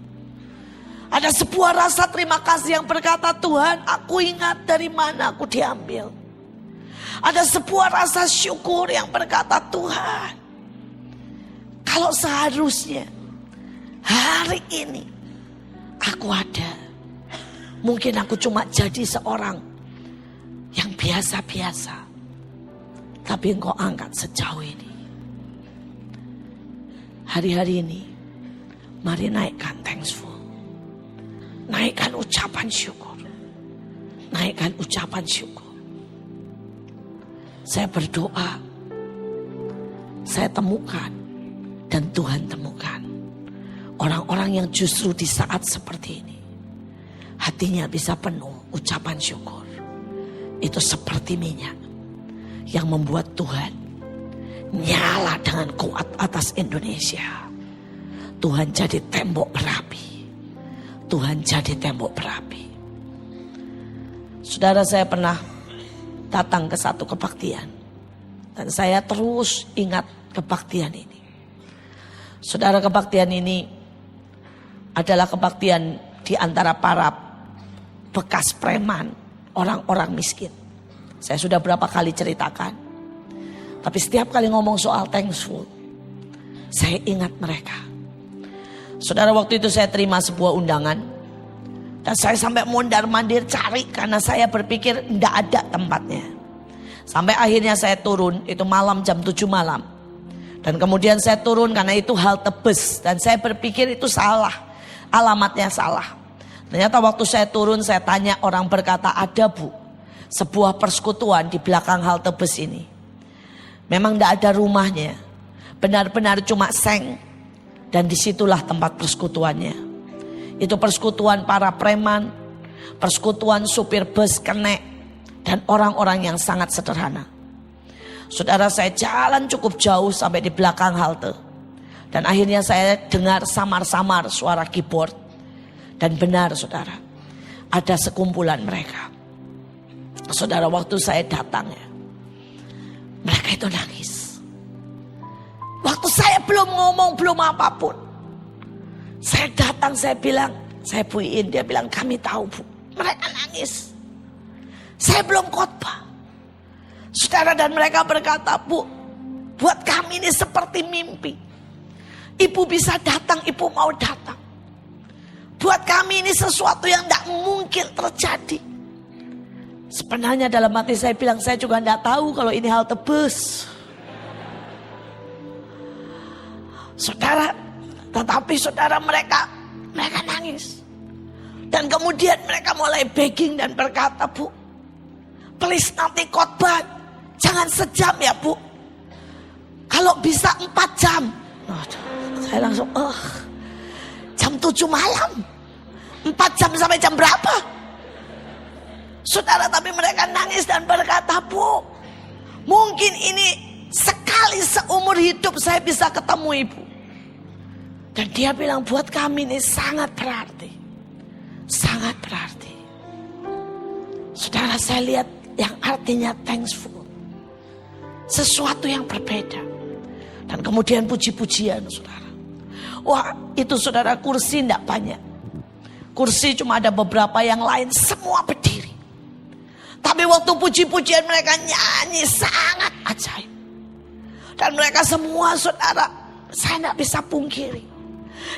Ada sebuah rasa terima kasih yang berkata, Tuhan, aku ingat dari mana aku diambil. Ada sebuah rasa syukur yang berkata, Tuhan, kalau seharusnya hari ini aku ada, mungkin aku cuma jadi seorang yang biasa-biasa, tapi Engkau angkat sejauh ini. Hari-hari ini, mari naikkan thankful. Naikkan ucapan syukur. Naikkan ucapan syukur. Saya berdoa, saya temukan dan Tuhan temukan orang-orang yang justru di saat seperti ini hatinya bisa penuh ucapan syukur. Itu seperti minyak yang membuat Tuhan nyala dengan kuat atas Indonesia. Tuhan jadi tembok berapi. Tuhan jadi tembok berapi. Saudara, saya pernah datang ke satu kebaktian. Dan saya terus ingat kebaktian ini. Saudara, kebaktian ini adalah kebaktian di antara para bekas preman, orang-orang miskin. Saya sudah berapa kali ceritakan. Tapi setiap kali ngomong soal thankful, saya ingat mereka. Saudara, waktu itu saya terima sebuah undangan. Dan saya sampai mondar-mandir cari karena saya berpikir tidak ada tempatnya. Sampai akhirnya saya turun, itu malam jam 7 malam. Dan kemudian saya turun karena itu halte bus. Dan saya berpikir itu salah, alamatnya salah. Ternyata waktu saya turun saya tanya, orang berkata ada bu, sebuah persekutuan di belakang halte bus ini. Memang tidak ada rumahnya, benar-benar cuma seng. Dan disitulah tempat persekutuannya. Itu persekutuan para preman, persekutuan supir bus kenek, dan orang-orang yang sangat sederhana. Saudara, saya jalan cukup jauh sampai di belakang halte. Dan akhirnya saya dengar samar-samar suara keyboard. Dan benar saudara, ada sekumpulan mereka. Saudara, waktu saya datang ya, mereka itu nangis. Waktu saya belum ngomong, belum apapun. Saya datang, saya bilang, saya buin, dia bilang kami tahu bu. Mereka nangis. Saya belum khotbah. Saudara, dan mereka berkata, bu, buat kami ini seperti mimpi. Ibu bisa datang, ibu mau datang. Buat kami ini sesuatu yang tidak mungkin terjadi. Sebenarnya dalam hati saya bilang, saya juga tidak tahu kalau ini halte bus. Saudara, tetapi saudara mereka nangis. Dan kemudian mereka mulai begging dan berkata, bu, please nanti khotbah jangan sejam ya bu. Kalau bisa 4 jam. Saya langsung, jam 7 malam. 4 jam sampai jam berapa? Saudara, tapi mereka nangis dan berkata, bu, mungkin ini sekali seumur hidup saya bisa ketemu ibu. Dan dia bilang, buat kami ini sangat berarti. Sangat berarti. Saudara, saya lihat yang artinya thankful. Sesuatu yang berbeda. Dan kemudian puji-pujian saudara. Wah, itu saudara, kursi tidak banyak. Kursi cuma ada beberapa, yang lain semua berdiri. Tapi waktu puji-pujian mereka nyanyi sangat ajaib. Dan mereka semua saudara, saya tidak bisa pungkiri.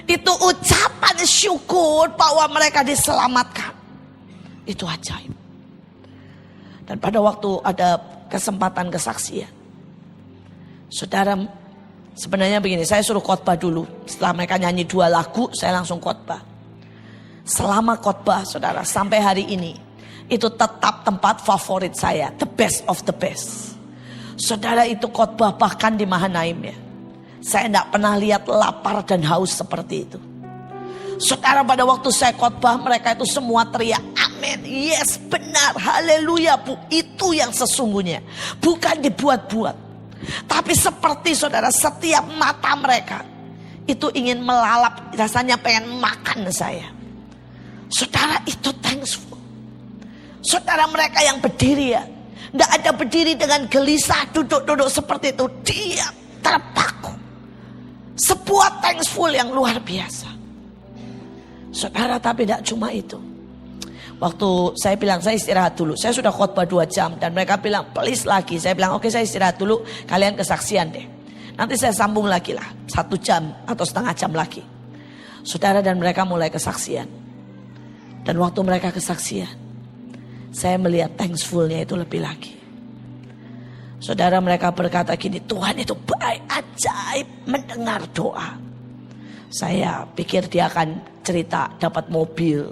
Itu ucapan syukur bahwa mereka diselamatkan. Itu ajaib. Dan pada waktu ada kesempatan kesaksian, saudara, sebenarnya begini, saya suruh khotbah dulu. Setelah mereka nyanyi 2 lagu, saya langsung khotbah. Selama khotbah saudara, sampai hari ini, itu tetap tempat favorit saya. The best of the best. Saudara, itu khotbah bahkan di Mahanaim ya. Saya tidak pernah lihat lapar dan haus seperti itu. Saudara, pada waktu saya khotbah, mereka itu semua teriak, amin, yes, benar, haleluya bu. Itu yang sesungguhnya, bukan dibuat-buat. Tapi seperti saudara, setiap mata mereka itu ingin melalap, rasanya pengen makan saya. Saudara, itu thankful. Saudara, mereka yang berdiri ya, tidak ada berdiri dengan gelisah, duduk-duduk seperti itu. Dia terpaku. Sebuah thankful yang luar biasa. Saudara, tapi tidak cuma itu. Waktu saya bilang saya istirahat dulu, saya sudah khotbah 2 jam. Dan mereka bilang please lagi. Saya bilang oke, saya istirahat dulu, kalian kesaksian deh. Nanti saya sambung lagi lah, 1 jam atau setengah jam lagi. Saudara, dan mereka mulai kesaksian. Dan waktu mereka kesaksian, saya melihat thankfulnya itu lebih lagi. Saudara, mereka berkata gini, Tuhan itu baik, ajaib mendengar doa. Saya pikir dia akan cerita dapat mobil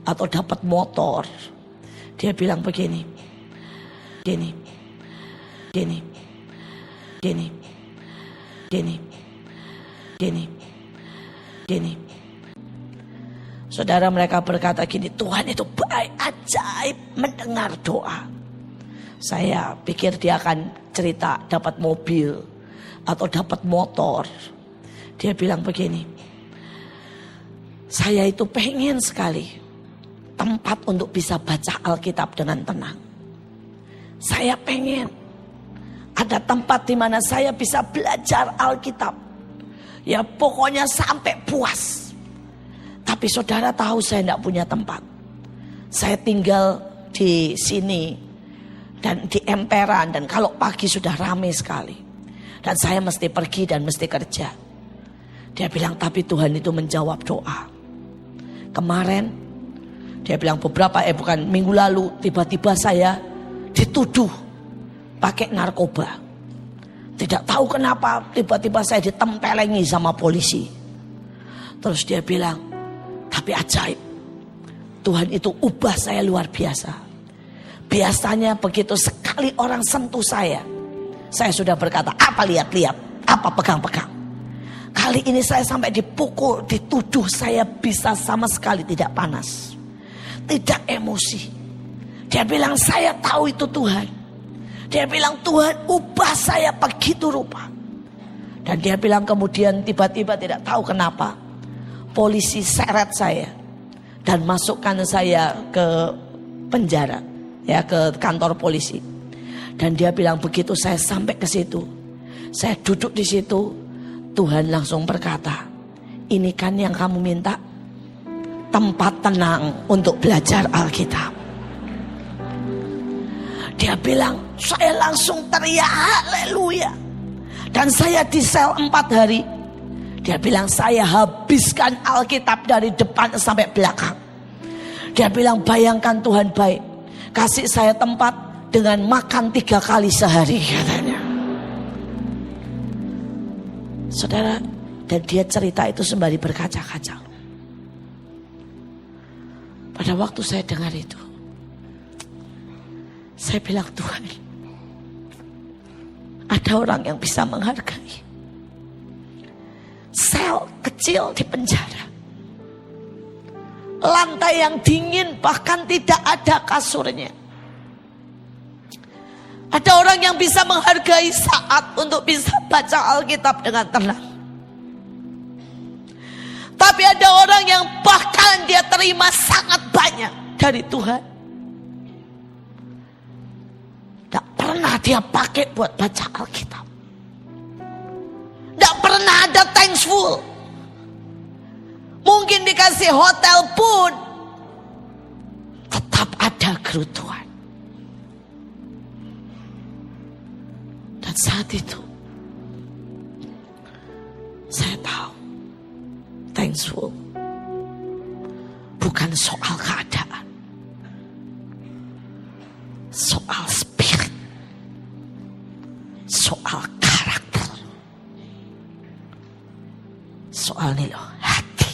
atau dapat motor. Dia bilang begini, gini. Gini. Saudara, mereka berkata gini, Tuhan itu baik, ajaib mendengar doa. Saya pikir dia akan cerita dapat mobil atau dapat motor. Dia bilang begini, saya itu pengen sekali tempat untuk bisa baca Alkitab dengan tenang. Saya pengen ada tempat di mana saya bisa belajar Alkitab. Ya pokoknya sampai puas. Tapi saudara tahu saya tidak punya tempat. Saya tinggal di sini dan di emperan, dan kalau pagi sudah ramai sekali. Dan saya mesti pergi dan mesti kerja. Dia bilang, tapi Tuhan itu menjawab doa. Kemarin dia bilang bukan minggu lalu, tiba-tiba saya dituduh pakai narkoba. Tidak tahu kenapa tiba-tiba saya ditempelengi sama polisi. Terus dia bilang, tapi ajaib, Tuhan itu ubah saya luar biasa. Biasanya begitu sekali orang sentuh saya sudah berkata, apa lihat-lihat, apa pegang-pegang. Kali ini saya sampai dipukul, dituduh, saya bisa sama sekali tidak panas, tidak emosi. Dia bilang, saya tahu itu Tuhan. Dia bilang, Tuhan ubah saya begitu rupa. Dan dia bilang kemudian tiba-tiba tidak tahu kenapa polisi seret saya dan masukkan saya ke penjara, ya, ke kantor polisi. Dan dia bilang begitu saya sampai ke situ, saya duduk di situ, Tuhan langsung berkata, ini kan yang kamu minta, tempat tenang untuk belajar Alkitab. Dia bilang, saya langsung teriak haleluya. Dan saya di sel 4 hari. Dia bilang, saya habiskan Alkitab dari depan sampai belakang. Dia bilang, bayangkan Tuhan baik, kasih saya tempat dengan makan 3 kali sehari, katanya. Saudara, dan dia cerita itu sembari berkaca-kaca. Pada waktu saya dengar itu, saya bilang, Tuhan, ada orang yang bisa menghargai sel kecil di penjara, lantai yang dingin, bahkan tidak ada kasurnya. Ada orang yang bisa menghargai saat untuk bisa baca Alkitab dengan tenang. Tapi ada orang yang bahkan dia terima sangat banyak dari Tuhan, tidak pernah dia pakai buat baca Alkitab. Tidak pernah ada thankful. Mungkin dikasih hotel pun tetap ada kerutuan. Dan saat itu saya tahu thankful bukan soal keadaan, soal spirit, soal karakter, soal nih loh, hati.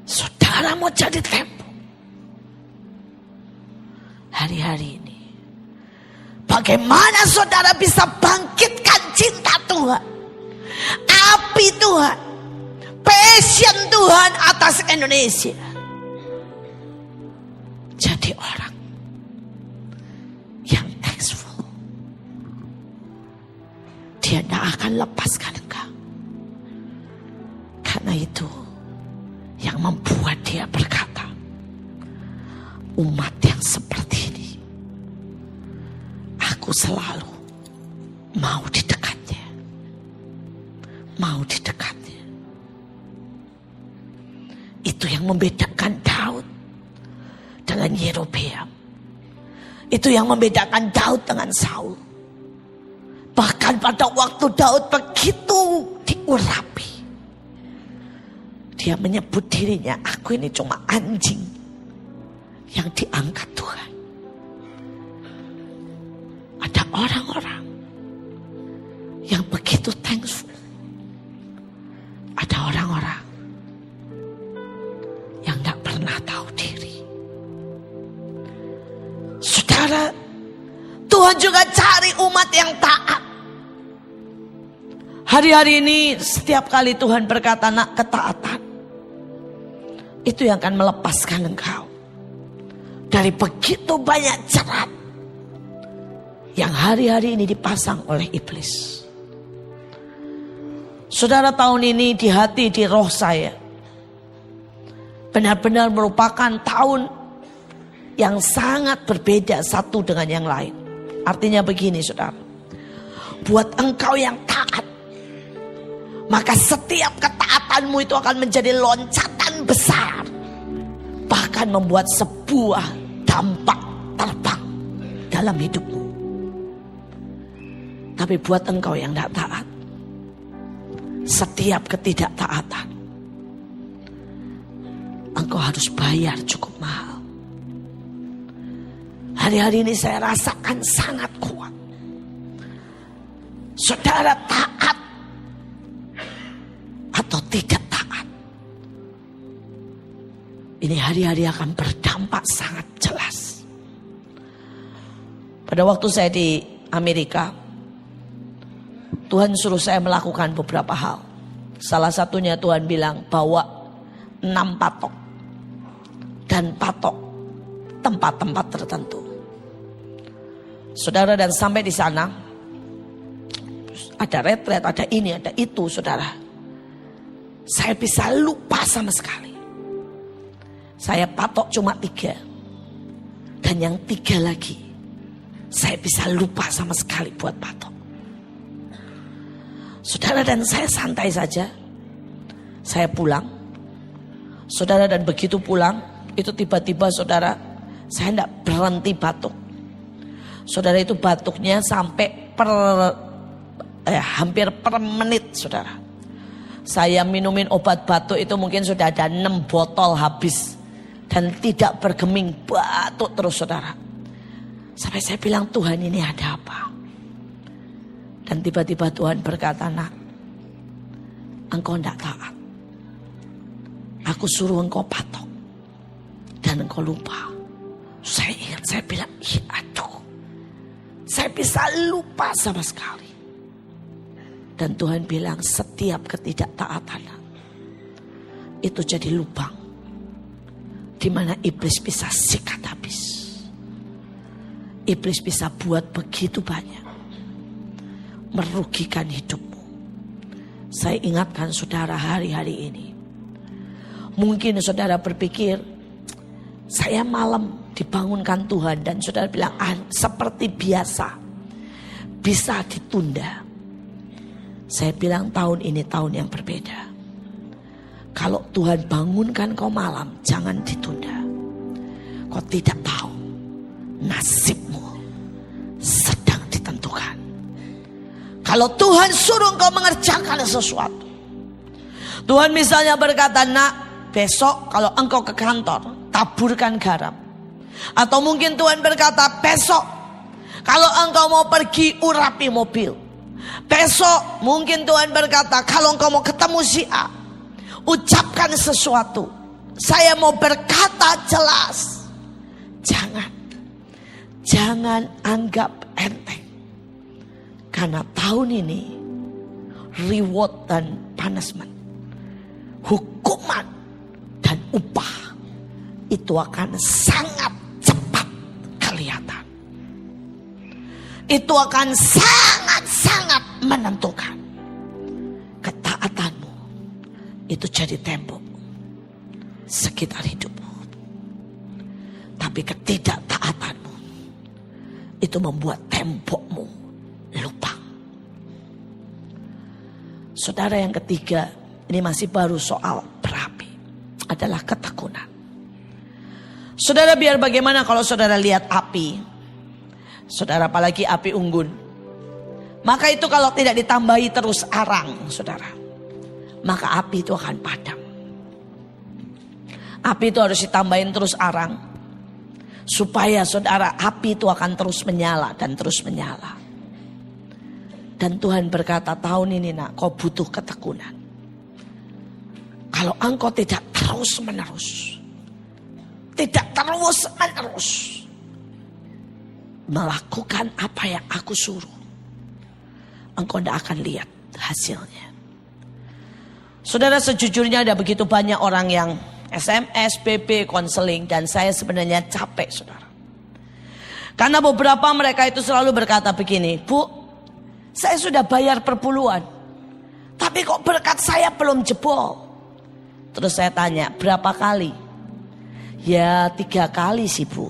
Saudara mau jadi tempo hari-hari ini, bagaimana saudara bisa bangkitkan cinta Tuhan, api Tuhan, passion Tuhan atas Indonesia. Jadi orang yang thankful. Dia tidak akan lepaskan engkau. Karena itu yang membuat dia berkata, umat yang seperti ini, aku selalu mau di dekatnya. Mau di dekatnya. Itu yang membedakan Daud dengan Yerobeam. Itu yang membedakan Daud dengan Saul. Bahkan pada waktu Daud begitu diurapi, dia menyebut dirinya, aku ini cuma anjing yang diangkat Tuhan. Ada orang-orang yang begitu thankful. Ada orang-orang yang tidak pernah tahu diri. Saudara, Tuhan juga cari umat yang taat. Hari-hari ini setiap kali Tuhan berkata, nak, ketaatan itu yang akan melepaskan engkau dari begitu banyak jerat yang hari-hari ini dipasang oleh iblis. Saudara, tahun ini di hati, di roh saya benar-benar merupakan tahun yang sangat berbeda satu dengan yang lain. Artinya begini, saudara, buat engkau yang taat, maka setiap ketaatanmu itu akan menjadi loncatan besar, bahkan membuat sebuah dampak terbang dalam hidupmu. Tapi buat engkau yang tidak taat, setiap ketidaktaatan engkau harus bayar cukup mahal. Hari-hari ini saya rasakan sangat kuat. Saudara, taat atau tidak taat, ini hari-hari akan berdampak sangat jelas. Pada waktu saya di Amerika, Tuhan suruh saya melakukan beberapa hal. Salah satunya Tuhan bilang, bawa 6 patok dan patok tempat-tempat tertentu. Saudara, dan sampai di sana ada retret, ada ini, ada itu, saudara. Saya bisa lupa sama sekali. Saya patok cuma 3. Dan yang 3 lagi saya bisa lupa sama sekali buat patok. Saudara, dan saya santai saja. Saya pulang. Saudara, dan begitu pulang, itu tiba-tiba saudara, saya tidak berhenti batuk. Saudara, itu batuknya sampai hampir per menit, saudara. Saya minumin obat batuk itu mungkin sudah ada 6 botol habis. Dan tidak bergeming, batuk terus, saudara. Sampai saya bilang, Tuhan, ini ada apa? Dan tiba-tiba Tuhan berkata, nak, engkau tidak taat. Aku suruh engkau patok dan engkau lupa. Saya ingat, saya bilang, aduh, saya bisa lupa sama sekali. Dan Tuhan bilang, setiap ketidaktaatan itu jadi lubang di mana iblis bisa sikat habis. Iblis bisa buat begitu banyak, merugikan hidupmu. Saya ingatkan saudara hari-hari ini. Mungkin saudara berpikir, saya malam dibangunkan Tuhan dan saudara bilang, seperti biasa, bisa ditunda. Saya bilang, tahun ini tahun yang berbeda. Kalau Tuhan bangunkan kau malam, jangan ditunda. Kau tidak tahu nasibmu sedang ditentukan. Kalau Tuhan suruh engkau mengerjakan sesuatu, Tuhan misalnya berkata, nak, besok kalau engkau ke kantor, taburkan garam. Atau mungkin Tuhan berkata, besok kalau engkau mau pergi, urapi mobil. Besok mungkin Tuhan berkata, kalau engkau mau ketemu si A, ucapkan sesuatu. Saya mau berkata jelas. Jangan anggap enteng. Karena tahun ini reward dan punishment, hukuman dan upah itu akan sangat cepat kelihatan. Itu akan sangat-sangat menentukan. Ketaatanmu itu jadi tembok sekitar hidupmu. Tapi ketidaktaatanmu itu membuat tembokmu lubang. Saudara, yang ketiga, ini masih baru soal berapi, adalah ketekunan. Saudara, biar bagaimana kalau saudara lihat api, saudara, apalagi api unggun, maka itu kalau tidak ditambahi terus arang, saudara, maka api itu akan padam. Api itu harus ditambahin terus arang, supaya saudara, api itu akan terus menyala dan terus menyala. Dan Tuhan berkata, tahun ini nak, kau butuh ketekunan. Kalau engkau tidak terus menerus melakukan apa yang aku suruh, engkau tidak akan lihat hasilnya. Saudara, sejujurnya ada begitu banyak orang yang SMS, BB, konseling, dan saya sebenarnya capek, saudara. Karena beberapa mereka itu selalu berkata begini, Bu, saya sudah bayar perpuluhan, tapi kok berkat saya belum jebol. Terus saya tanya, berapa kali? Ya 3 kali sih, Bu.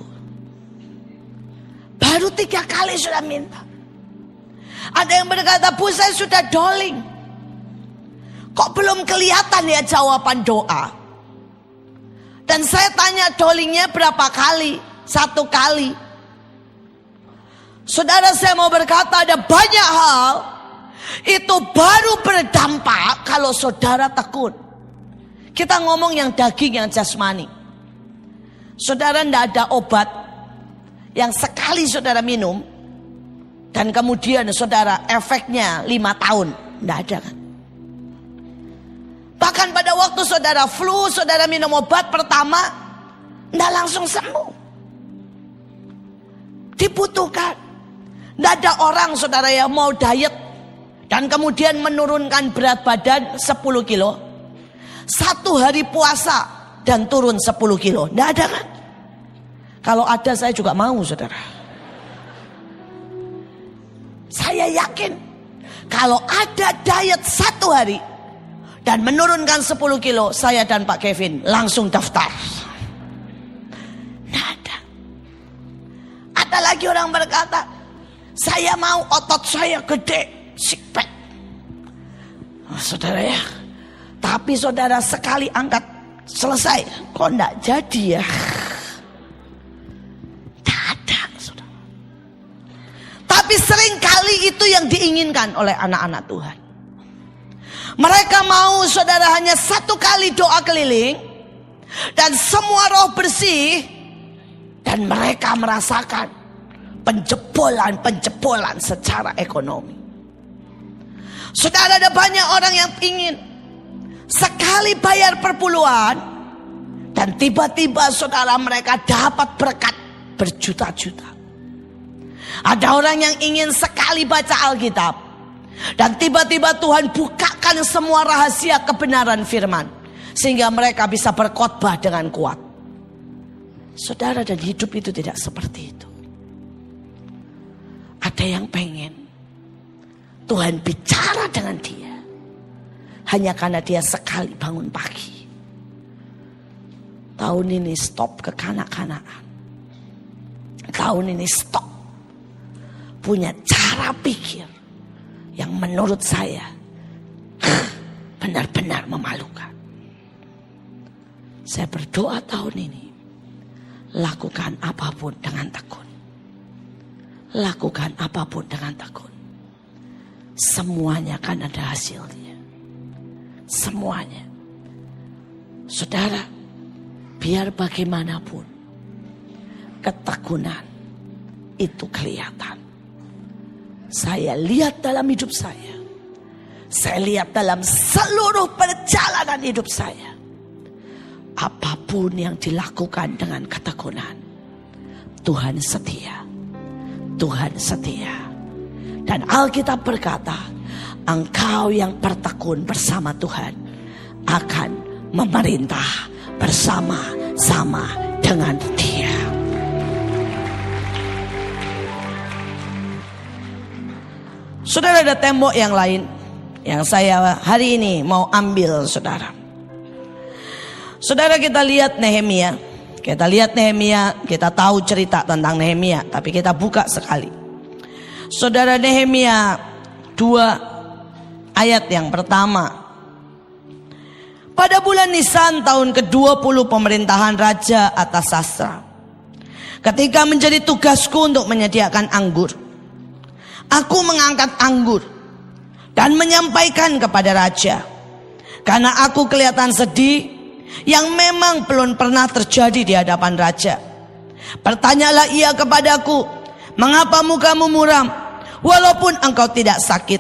Baru 3 kali sudah minta. Ada yang berkata, Bu, saya sudah doling, kok belum kelihatan ya jawaban doa. Dan saya tanya, dolingnya berapa kali? 1 kali. Saudara, saya mau berkata ada banyak hal itu baru berdampak kalau saudara tekun. Kita ngomong yang daging, yang jasmani. Saudara, tidak ada obat yang sekali saudara minum dan kemudian saudara efeknya 5 tahun. Tidak ada, kan? Bahkan pada waktu saudara flu, saudara minum obat pertama, tidak langsung sembuh. Dibutuhkan. Tidak ada orang, saudara, yang mau diet dan kemudian menurunkan berat badan 10 kilo. 1 hari puasa dan turun 10 kilo. Tidak ada, kan? Kalau ada, saya juga mau, saudara. Saya yakin kalau ada diet 1 hari dan menurunkan 10 kilo, saya dan Pak Kevin langsung daftar. Tidak ada. Ada lagi orang berkata, saya mau otot saya gede, six pack. Saudara ya, tapi saudara sekali angkat selesai, kok tidak jadi ya? Tidak ada, saudara. Tapi seringkali itu yang diinginkan oleh anak-anak Tuhan. Mereka mau, saudara, hanya 1 kali doa keliling dan semua roh bersih, dan mereka merasakan penjebolan secara ekonomi. Saudara, ada banyak orang yang ingin sekali bayar perpuluhan dan tiba-tiba saudara mereka dapat berkat berjuta-juta. Ada orang yang ingin sekali baca Alkitab dan tiba-tiba Tuhan bukakan semua rahasia kebenaran firman, sehingga mereka bisa berkhotbah dengan kuat. Saudara, dan hidup itu tidak seperti itu. Ada yang pengen Tuhan bicara dengan dia hanya karena dia sekali bangun pagi. Tahun ini stop kekanak-kanakan. Tahun ini stop punya cara pikir yang menurut saya benar-benar memalukan. Saya berdoa tahun ini, lakukan apapun dengan tekun. Lakukan apapun dengan tekun. Semuanya akan ada hasilnya. Semuanya. Saudara, biar bagaimanapun, ketekunan itu kelihatan. Saya lihat dalam hidup saya. Saya lihat dalam seluruh perjalanan hidup saya. Apapun yang dilakukan dengan ketekunan, Tuhan setia. Tuhan setia. Dan Alkitab berkata, engkau yang bertekun bersama Tuhan akan memerintah bersama-sama dengan Dia. Saudara, ada tembok yang lain yang saya hari ini mau ambil, saudara. Saudara, kita lihat Nehemia. Kita lihat Nehemia, kita tahu cerita tentang Nehemia, tapi kita buka sekali. Saudara, Nehemia 2 ayat yang pertama. Pada bulan Nisan tahun ke-20 pemerintahan Raja Artasastra, ketika menjadi tugasku untuk menyediakan anggur, aku mengangkat anggur dan menyampaikan kepada raja, karena aku kelihatan sedih yang memang belum pernah terjadi di hadapan raja. Bertanyalah ia kepadaku, mengapa mukamu muram? Walaupun engkau tidak sakit,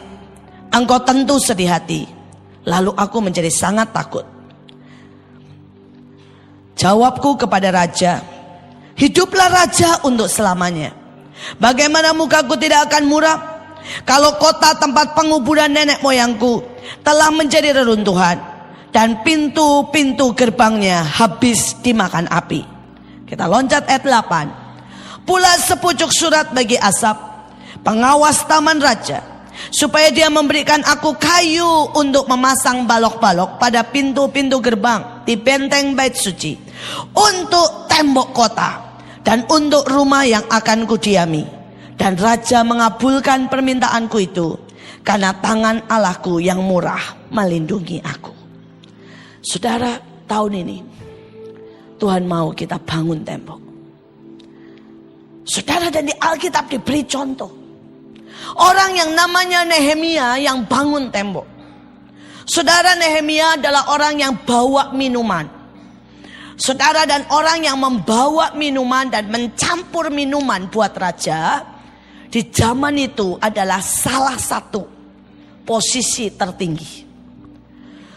engkau tentu sedih hati. Lalu aku menjadi sangat takut. Jawabku kepada raja, hiduplah raja untuk selamanya. Bagaimana mukaku tidak akan muram? kalau kota tempat penguburan nenek moyangku telah menjadi reruntuhan dan pintu-pintu gerbangnya habis dimakan api. Kita loncat ayat 8. Pula sepucuk surat bagi Asap, pengawas taman raja, supaya dia memberikan aku kayu untuk memasang balok-balok pada pintu-pintu gerbang di benteng bait suci, untuk tembok kota dan untuk rumah yang akan kudiami. Dan raja mengabulkan permintaanku itu, karena tangan Allahku yang murah melindungi aku. Saudara, tahun ini Tuhan mau kita bangun tembok. Saudara, dan di Alkitab diberi contoh orang yang namanya Nehemia yang bangun tembok. Saudara, Nehemia adalah orang yang bawa minuman. Saudara, dan orang yang membawa minuman dan mencampur minuman buat raja di zaman itu adalah salah satu posisi tertinggi.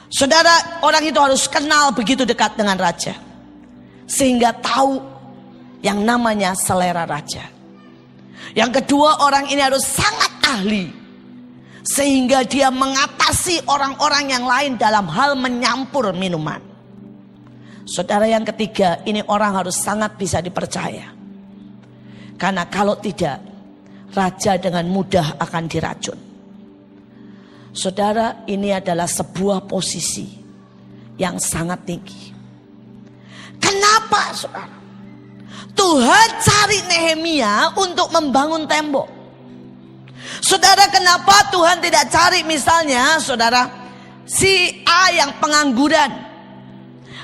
Saudara, orang itu harus kenal begitu dekat dengan raja, sehingga tahu yang namanya selera raja. Yang kedua, orang ini harus sangat ahli, sehingga dia mengatasi orang-orang yang lain dalam hal menyampur minuman. Saudara, yang ketiga, ini orang harus sangat bisa dipercaya. Karena kalau tidak, raja dengan mudah akan diracun. Saudara, ini adalah sebuah posisi yang sangat tinggi. Kenapa, saudara? Tuhan cari Nehemia untuk membangun tembok. Saudara, kenapa Tuhan tidak cari misalnya saudara si A yang pengangguran,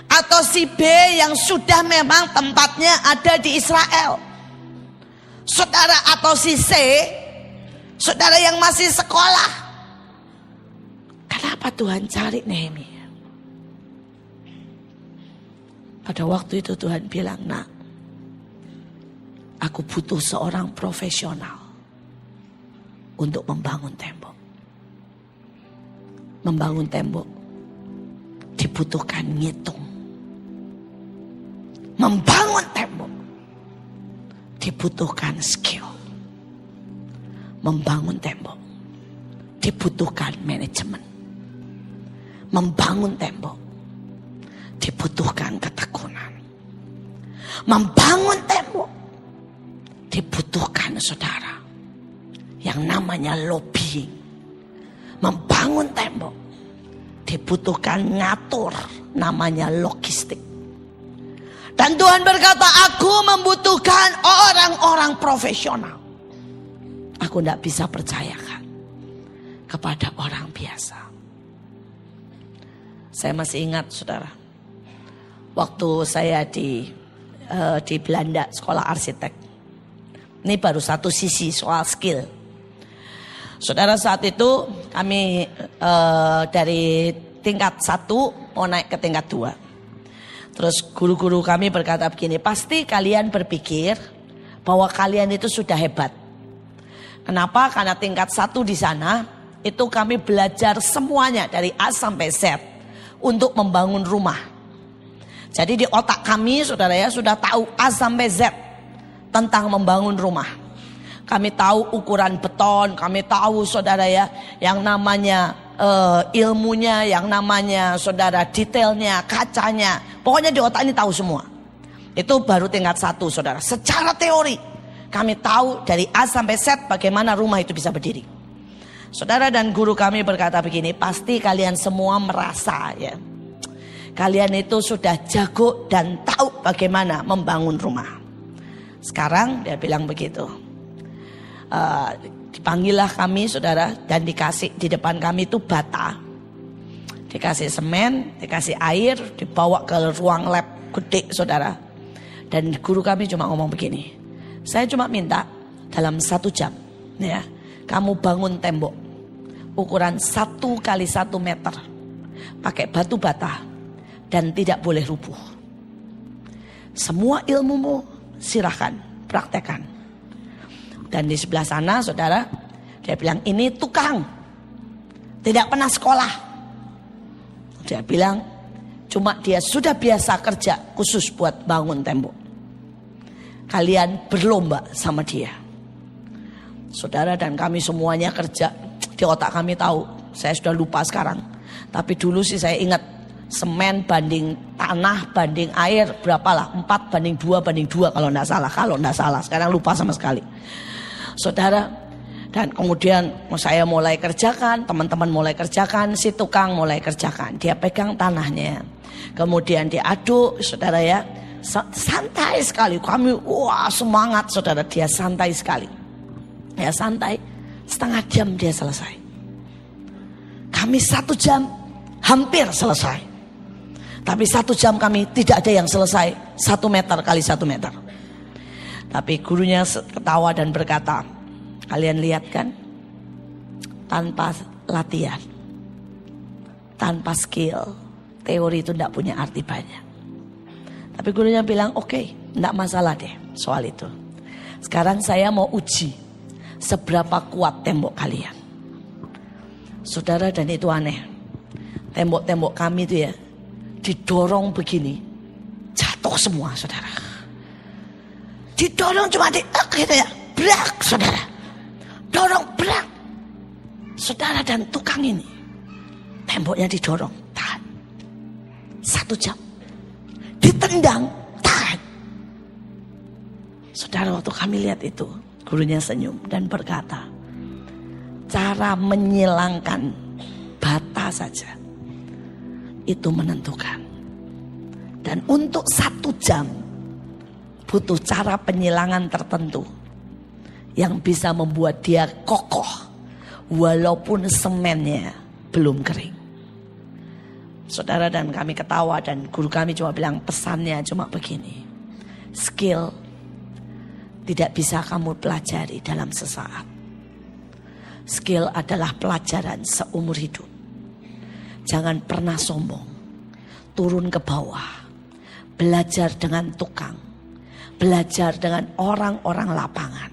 atau si B yang sudah memang tempatnya ada di Israel, saudara, atau si C, saudara yang masih sekolah? Kenapa Tuhan cari Nehemia? Pada waktu itu Tuhan bilang, nak, aku butuh seorang profesional untuk membangun tembok. Membangun tembok dibutuhkan ngitung. Membangun tembok dibutuhkan skill. Membangun tembok dibutuhkan manajemen. Membangun tembok dibutuhkan ketekunan. Membangun tembok dibutuhkan, saudara, yang namanya lobbying. Membangun tembok dibutuhkan ngatur, namanya logistik. Dan Tuhan berkata, aku membutuhkan orang-orang profesional. Aku tidak bisa percayakan kepada orang biasa. Saya masih ingat, saudara, waktu saya di Belanda sekolah arsitek. Ini baru satu sisi soal skill. Saudara, saat itu kami dari tingkat 1 mau naik ke tingkat 2. Terus guru-guru kami berkata begini, pasti kalian berpikir bahwa kalian itu sudah hebat. Kenapa? Karena tingkat 1 di sana itu kami belajar semuanya dari A sampai Z untuk membangun rumah. Jadi di otak kami, saudara ya, sudah tahu A sampai Z tentang membangun rumah. Kami tahu ukuran beton, kami tahu, saudara ya, yang namanya ilmunya, yang namanya, saudara, detailnya, kacanya. Pokoknya di otak ini tahu semua. Itu baru tingkat 1, saudara. Secara teori kami tahu dari A sampai Z bagaimana rumah itu bisa berdiri. Saudara, dan guru kami berkata begini, pasti kalian semua merasa ya, kalian itu sudah jago dan tahu bagaimana membangun rumah. Sekarang dia bilang begitu, dipanggillah kami, saudara, dan dikasih di depan kami itu bata, dikasih semen, dikasih air, dibawa ke ruang lab gede, saudara. Dan guru kami cuma ngomong begini, saya cuma minta dalam 1 jam ya, kamu bangun tembok ukuran 1 kali 1 meter pakai batu bata dan tidak boleh rubuh. Semua ilmumu silahkan praktekkan. Dan di sebelah sana, saudara, dia bilang ini tukang, tidak pernah sekolah. Dia bilang cuma dia sudah biasa kerja khusus buat bangun tembok. Kalian berlomba sama dia. Saudara, dan kami semuanya kerja. Di otak kami tahu, saya sudah lupa sekarang. Tapi dulu sih saya ingat, semen banding tanah banding air berapalah, 4:2 kalau enggak salah. Sekarang lupa sama sekali. Saudara, dan kemudian saya mulai kerjakan, teman-teman mulai kerjakan, si tukang mulai kerjakan. Dia pegang tanahnya, kemudian diaduk, saudara ya. Santai sekali, kami wah semangat saudara, dia santai sekali. Ya santai, setengah jam dia selesai. Kami 1 jam hampir selesai. Tapi 1 jam kami tidak ada yang selesai 1 meter kali 1 meter. Tapi gurunya ketawa dan berkata, kalian lihat kan, tanpa latihan, tanpa skill, teori itu tidak punya arti banyak. Tapi gurunya bilang, oke, tidak masalah deh soal itu. Sekarang saya mau uji seberapa kuat tembok kalian. Saudara, dan itu aneh. Tembok-tembok kami itu ya, didorong begini, jatuh semua saudara. Didorong cuma gitu ya, brak saudara. Dorong brak. Saudara, dan tukang ini, temboknya didorong, tahan. 1 jam. Ditendang, tahan. Saudara, waktu kami lihat itu, gurunya senyum dan berkata, cara menyilangkan bata saja itu menentukan. Dan untuk 1 jam butuh cara penyilangan tertentu yang bisa membuat dia kokoh walaupun semennya belum kering. Saudara, dan kami ketawa dan guru kami cuma bilang, pesannya cuma begini, skill tidak bisa kamu pelajari dalam sesaat. Skill adalah pelajaran seumur hidup. Jangan pernah sombong, turun ke bawah, belajar dengan tukang, belajar dengan orang-orang lapangan.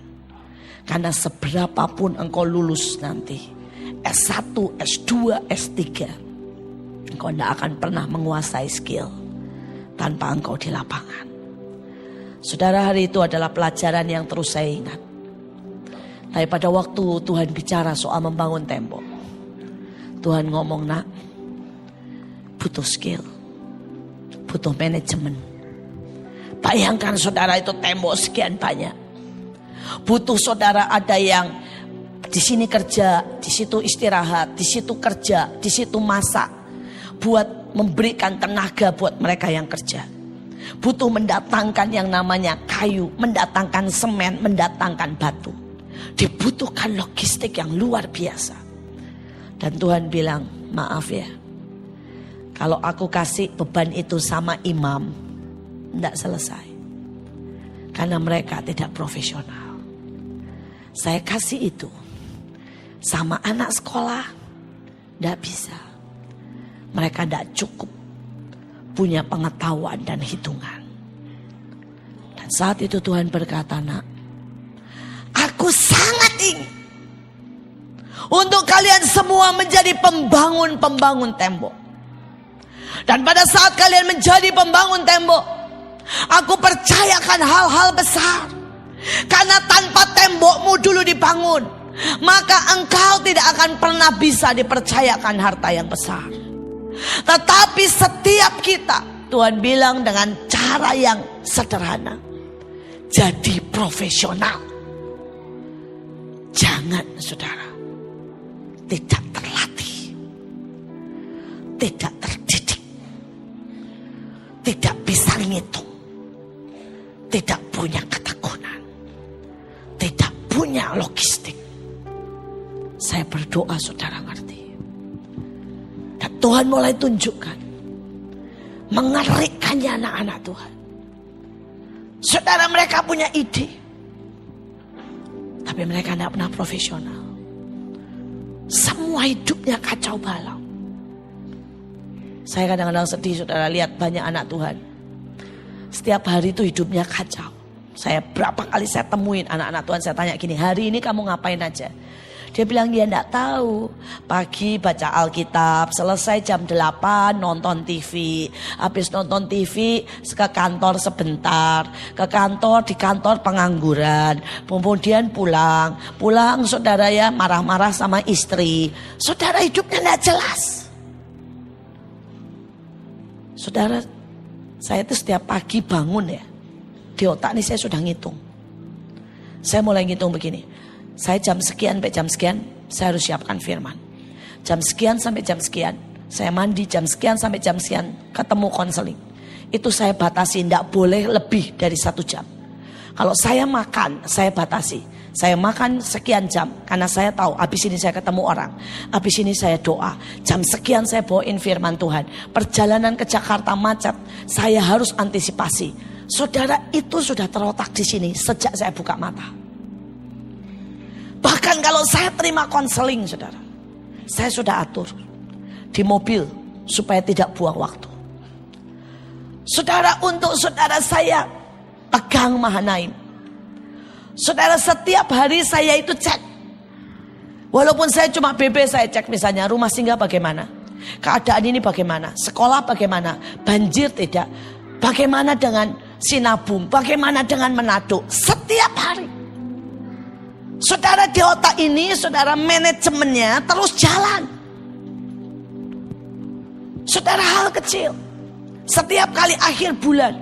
Karena seberapapun engkau lulus nanti, S1, S2, S3, engkau tidak akan pernah menguasai skill tanpa engkau di lapangan. Saudara, hari itu adalah pelajaran yang terus saya ingat. Tapi pada waktu Tuhan bicara soal membangun tembok, Tuhan ngomong, nak, butuh skill, butuh manajemen. Bayangkan saudara, itu tembok sekian banyak. Butuh saudara ada yang di sini kerja, di situ istirahat, di situ kerja, di situ masak, buat memberikan tenaga buat mereka yang kerja. Butuh mendatangkan yang namanya kayu, mendatangkan semen, mendatangkan batu. Dibutuhkan logistik yang luar biasa. Dan Tuhan bilang, maaf ya, kalau aku kasih beban itu sama imam, tidak selesai. Karena mereka tidak profesional. Saya kasih itu sama anak sekolah, tidak bisa. Mereka tidak cukup punya pengetahuan dan hitungan. Dan saat itu Tuhan berkata, nak, aku sangat ingin untuk kalian semua menjadi pembangun-pembangun tembok. Dan pada saat kalian menjadi pembangun tembok, aku percayakan hal-hal besar. Karena tanpa tembokmu dulu dibangun, maka engkau tidak akan pernah bisa dipercayakan harta yang besar. Tetapi setiap kita, Tuhan bilang dengan cara yang sederhana, jadi profesional. Jangan saudara, tidak terlatih, tidak terdidik, tidak bisa ngitung, tidak punya ketekunan, tidak punya logistik. Saya berdoa saudara ngerti. Dan Tuhan mulai tunjukkan, mengerikannya anak-anak Tuhan. Saudara, mereka punya ide, tapi mereka tidak pernah profesional. Semua hidupnya kacau balau. Saya kadang-kadang sedih saudara lihat banyak anak Tuhan. Setiap hari itu hidupnya kacau. Berapa kali saya temuin anak-anak Tuhan, saya tanya gini, hari ini kamu ngapain aja? Dia bilang dia enggak tahu. Pagi baca Alkitab, selesai jam 8 nonton TV. Habis nonton TV ke kantor sebentar. Ke kantor, di kantor pengangguran. Kemudian pulang. Pulang saudara ya marah-marah sama istri. Saudara hidupnya enggak jelas. Saudara, saya itu setiap pagi bangun ya. Di otak nih saya sudah ngitung. Saya mulai ngitung begini. Saya jam sekian sampai jam sekian, saya harus siapkan firman. Jam sekian sampai jam sekian, saya mandi. Jam sekian sampai jam sekian, ketemu konseling. Itu saya batasi, tidak boleh lebih dari 1 jam. Kalau saya makan, saya batasi. Saya makan sekian jam, karena saya tahu habis ini saya ketemu orang. Habis ini saya doa. Jam sekian saya bawain firman Tuhan. Perjalanan ke Jakarta macet, saya harus antisipasi. Saudara, itu sudah terletak di sini sejak saya buka mata. Bahkan kalau saya terima konseling, saudara, saya sudah atur di mobil supaya tidak buang waktu. Saudara, untuk saudara saya pegang Mahanaim. Saudara, setiap hari saya itu cek. Walaupun saya cuma BB, saya cek misalnya rumah singgah bagaimana, keadaan ini bagaimana, sekolah bagaimana, banjir tidak, bagaimana dengan Sinabung, bagaimana dengan Manado, setiap hari. Saudara, di otak ini, saudara, manajemennya terus jalan. Saudara, hal kecil. Setiap kali akhir bulan,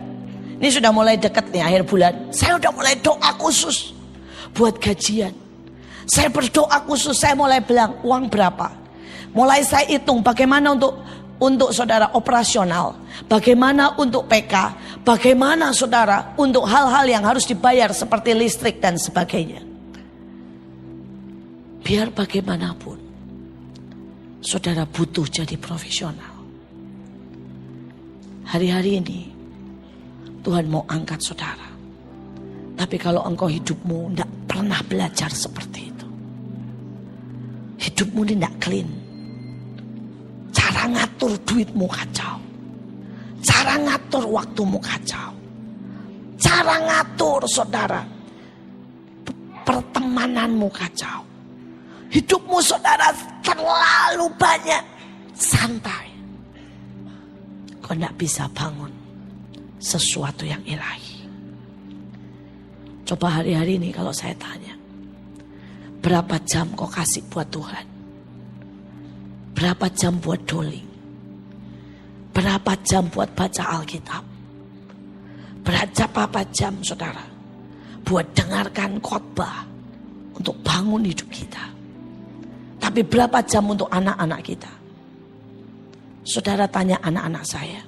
ini sudah mulai dekat nih akhir bulan, saya udah mulai doa khusus buat gajian. Saya berdoa khusus, saya mulai bilang uang berapa. Mulai saya hitung bagaimana untuk saudara operasional, bagaimana untuk PK, bagaimana saudara untuk hal-hal yang harus dibayar seperti listrik dan sebagainya. Biar bagaimanapun, saudara butuh jadi profesional. Hari-hari ini Tuhan mau angkat saudara. Tapi kalau engkau hidupmu tidak pernah belajar seperti itu, hidupmu ini tidak clean. Cara ngatur duitmu kacau. Cara ngatur waktumu kacau. Cara ngatur saudara pertemananmu kacau. Hidupmu saudara terlalu banyak santai. Kau tidak bisa bangun sesuatu yang ilahi. Coba hari-hari ini kalau saya tanya, berapa jam kau kasih buat Tuhan? Berapa jam buat doling? Berapa jam buat baca Alkitab? Berapa jam saudara buat dengarkan khotbah untuk bangun hidup kita? Tapi berapa jam untuk anak-anak kita? Saudara tanya anak-anak saya,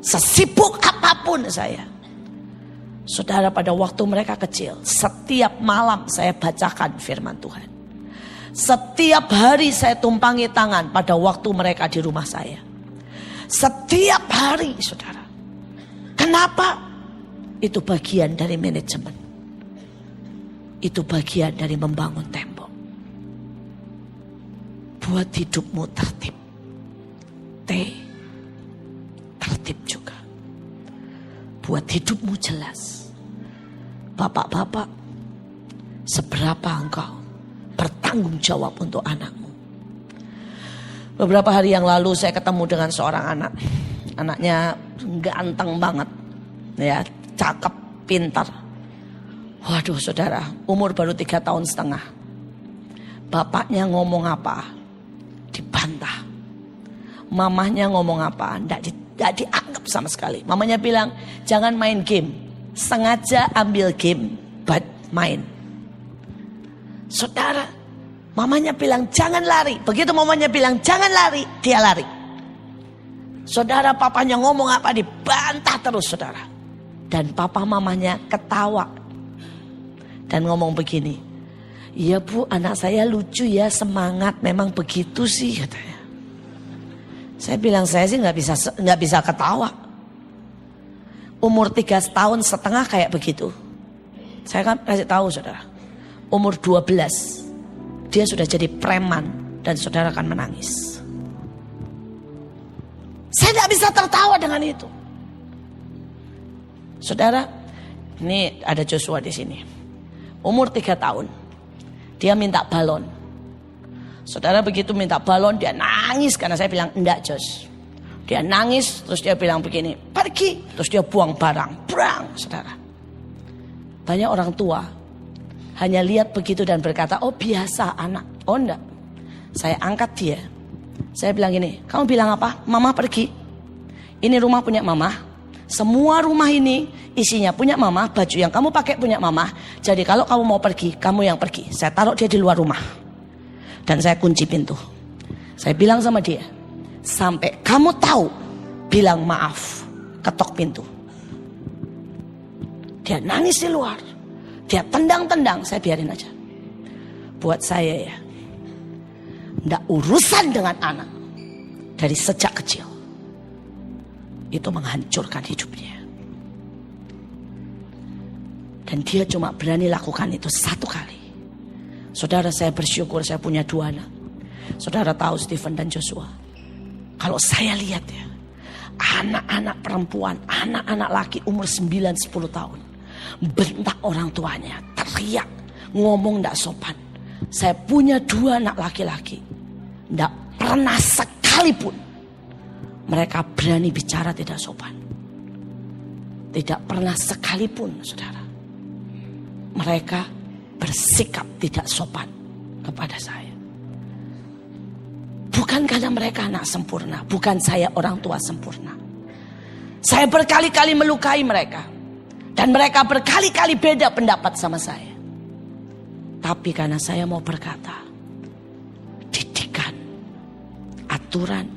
sesibuk apapun saya, saudara pada waktu mereka kecil, setiap malam saya bacakan firman Tuhan. Setiap hari saya tumpangi tangan pada waktu mereka di rumah saya. Setiap hari saudara. Kenapa? Itu bagian dari manajemen. Itu bagian dari membangun tembok. Buat hidupmu tertib. Tertib juga. Buat hidupmu jelas. Bapak-bapak, seberapa engkau bertanggung jawab untuk anakmu. Beberapa hari yang lalu saya ketemu dengan seorang anak. Anaknya ganteng banget. Ya, cakep, pintar. Waduh saudara, umur baru 3 tahun setengah. Bapaknya ngomong apa, dibantah. Mamahnya ngomong apa, tidak dianggap sama sekali. Mamanya bilang, jangan main game. Sengaja ambil game, but main. Saudara, mamanya bilang jangan lari. Begitu mamanya bilang jangan lari, dia lari. Saudara, papanya ngomong apa, dibantah terus saudara. Dan papa mamanya ketawa. Dan ngomong begini, iya bu, anak saya lucu ya, semangat, memang begitu sih katanya. Saya bilang saya sih nggak bisa ketawa. Umur 3 tahun setengah kayak begitu. Saya kan kasih tahu saudara, umur 12 dia sudah jadi preman dan saudara akan menangis. Saya tidak bisa tertawa dengan itu. Saudara, ini ada Joshua di sini. Umur 3 tahun. Dia minta balon. Saudara, begitu minta balon dia nangis karena saya bilang enggak Jos. Dia nangis terus dia bilang begini, pergi. Terus dia buang barang, brang, saudara. Banyak orang tua hanya lihat begitu dan berkata, oh biasa anak. Oh enggak. Saya angkat dia. Saya bilang gini, kamu bilang apa? Mama pergi. Ini rumah punya mama. Semua rumah ini isinya punya mama. Baju yang kamu pakai punya mama. Jadi kalau kamu mau pergi, kamu yang pergi. Saya taruh dia di luar rumah. Dan saya kunci pintu. Saya bilang sama dia, sampai kamu tahu, bilang maaf. Ketok pintu. Dia nangis di luar. Dia tendang-tendang. Saya biarin aja. Buat saya ya, nggak urusan dengan anak. Dari sejak kecil. Itu menghancurkan hidupnya. Dan dia cuma berani lakukan itu satu kali. Saudara, saya bersyukur saya punya 2 anak. Saudara tahu Stephen dan Joshua. Kalau saya lihat ya, anak-anak perempuan, anak-anak laki umur 9-10 tahun. Bentak orang tuanya, teriak, ngomong gak sopan. Saya punya 2 anak laki-laki. Gak pernah sekalipun mereka berani bicara tidak sopan. Tidak pernah sekalipun, saudara, mereka bersikap tidak sopan kepada saya. Bukan karena mereka anak sempurna, bukan saya orang tua sempurna. Saya berkali-kali melukai mereka. Dan mereka berkali-kali beda pendapat sama saya. Tapi karena saya mau berkata, didikan, aturan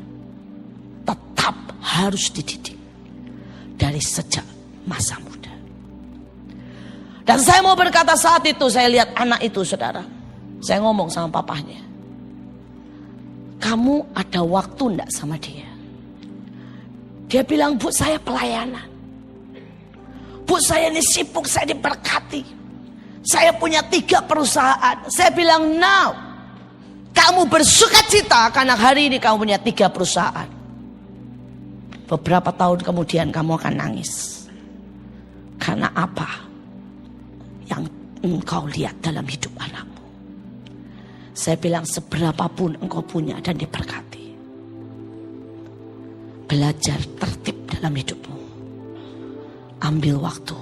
tetap harus dididik dari sejak masa muda. Dan saya mau berkata saat itu saya lihat anak itu, saudara. Saya ngomong sama papahnya, kamu ada waktu enggak sama dia? Dia bilang, Bu, saya pelayanan. Bu, saya ini sibuk, saya diberkati. Saya punya 3 perusahaan. Saya bilang, now, kamu bersuka cita karena hari ini kamu punya 3 perusahaan. Beberapa tahun kemudian kamu akan nangis. Karena apa yang engkau lihat dalam hidup anakmu? Saya bilang, seberapapun engkau punya dan diberkati, belajar tertib dalam hidupmu. Ambil waktu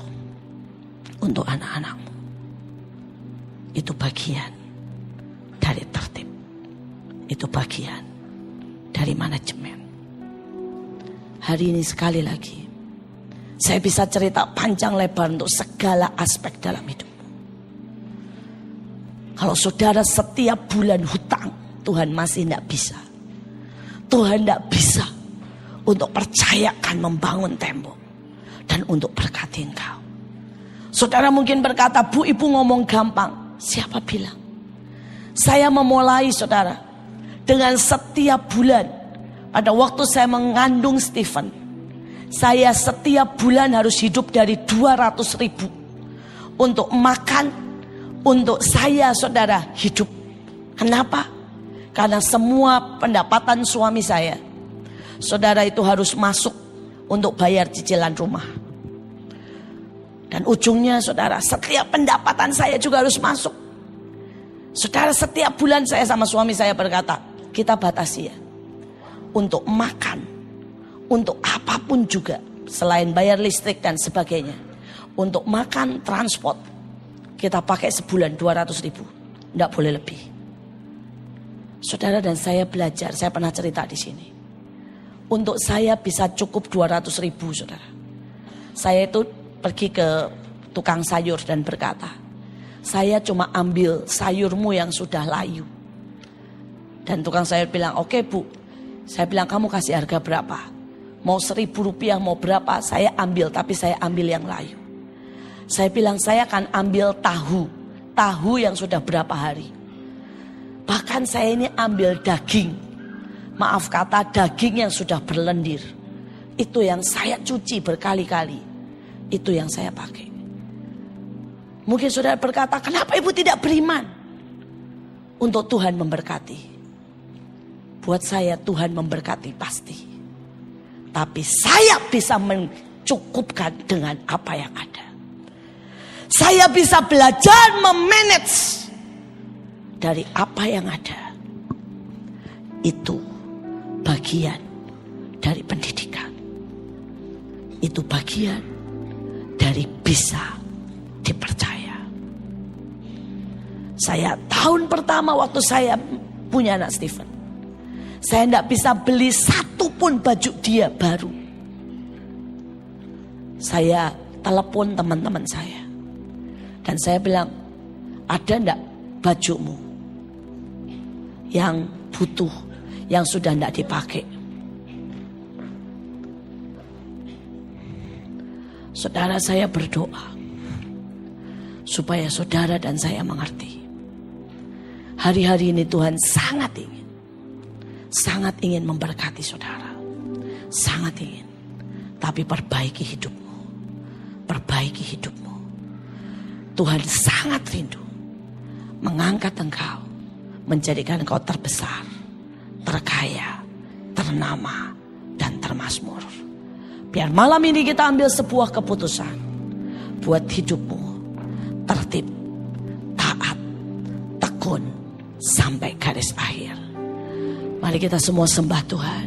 untuk anak-anakmu. Itu bagian dari tertib. Itu bagian dari manajemen. Hari ini sekali lagi, saya bisa cerita panjang lebar untuk segala aspek dalam hidupmu. Kalau saudara setiap bulan hutang, Tuhan masih tidak bisa. Tuhan tidak bisa untuk percayakan membangun tembok dan untuk berkati engkau. Saudara mungkin berkata, Bu, ibu ngomong gampang. Siapa bilang? Saya memulai, saudara, dengan setiap bulan. Pada waktu saya mengandung Stephen, saya setiap bulan harus hidup dari 200.000 untuk makan, untuk saya, saudara, hidup. Kenapa? Karena semua pendapatan suami saya, saudara, itu harus masuk untuk bayar cicilan rumah. Dan ujungnya, saudara, setiap pendapatan saya juga harus masuk. Saudara, setiap bulan saya sama suami saya berkata, kita batasi ya, untuk makan, untuk apapun juga, selain bayar listrik dan sebagainya. Untuk makan, transport, kita pakai sebulan 200.000, tidak boleh lebih. Saudara, dan saya belajar, saya pernah cerita di sini. Untuk saya bisa cukup 200.000, saudara. Saya itu pergi ke tukang sayur dan berkata, saya cuma ambil sayurmu yang sudah layu. Dan tukang sayur bilang, oke, Bu. Saya bilang, kamu kasih harga berapa? Mau 1.000 rupiah, mau berapa? Saya ambil, tapi saya ambil yang layu. Saya bilang, saya akan ambil tahu yang sudah berapa hari. Bahkan saya ini ambil daging. Maaf kata, daging yang sudah berlendir. Itu yang saya cuci berkali-kali. Itu yang saya pakai. Mungkin saudara berkata, kenapa ibu tidak beriman? Untuk Tuhan memberkati. Buat saya Tuhan memberkati pasti. Tapi saya bisa mencukupkan dengan apa yang ada. Saya bisa belajar memanage dari apa yang ada. Itu bagian dari pendidikan. Itu bagian dari bisa dipercaya. Saya tahun pertama waktu saya punya anak Stephen, saya tidak bisa beli satu pun baju dia baru. Saya telepon teman-teman saya dan saya bilang, ada enggak bajumu yang butuh, yang sudah enggak dipakai? Saudara, saya berdoa supaya saudara dan saya mengerti. Hari-hari ini Tuhan sangat ingin memberkati saudara. Sangat ingin. Tapi perbaiki hidupmu. Perbaiki hidupmu. Tuhan sangat rindu mengangkat engkau, menjadikan engkau terbesar, terkaya, ternama, dan termasmur. Biar malam ini kita ambil sebuah keputusan buat hidupmu tertib, taat, tekun sampai garis akhir. Mari kita semua sembah Tuhan.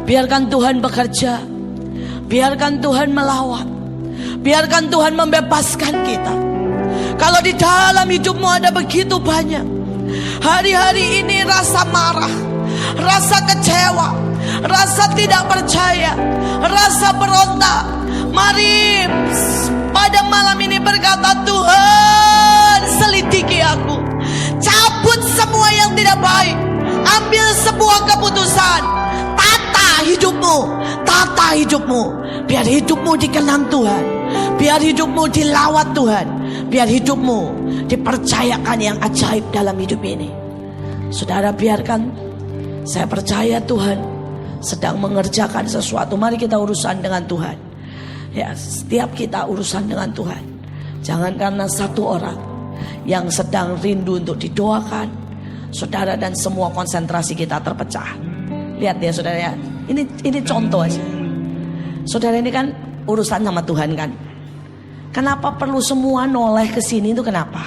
Biarkan Tuhan bekerja. Biarkan Tuhan melawat. Biarkan Tuhan membebaskan kita. Kalau di dalam hidupmu ada begitu banyak hari-hari ini rasa marah, rasa kecewa, rasa tidak percaya, rasa berontak, mari pada malam ini berkata, Tuhan selidiki aku, cabut semua yang tidak baik, ambil sebuah keputusan, tata hidupmu, biar hidupmu dikenang Tuhan, biar hidupmu dilawat Tuhan, biar hidupmu dipercayakan yang ajaib dalam hidup ini. Saudara, biarkan, saya percaya Tuhan sedang mengerjakan sesuatu. Mari kita urusan dengan Tuhan. Ya, setiap kita urusan dengan Tuhan. Jangan karena satu orang yang sedang rindu untuk didoakan, saudara, dan semua konsentrasi kita terpecah. Lihat ya saudara ya, ini contoh aja. Saudara, ini kan urusan sama Tuhan kan. Kenapa perlu semua noleh ke sini itu kenapa?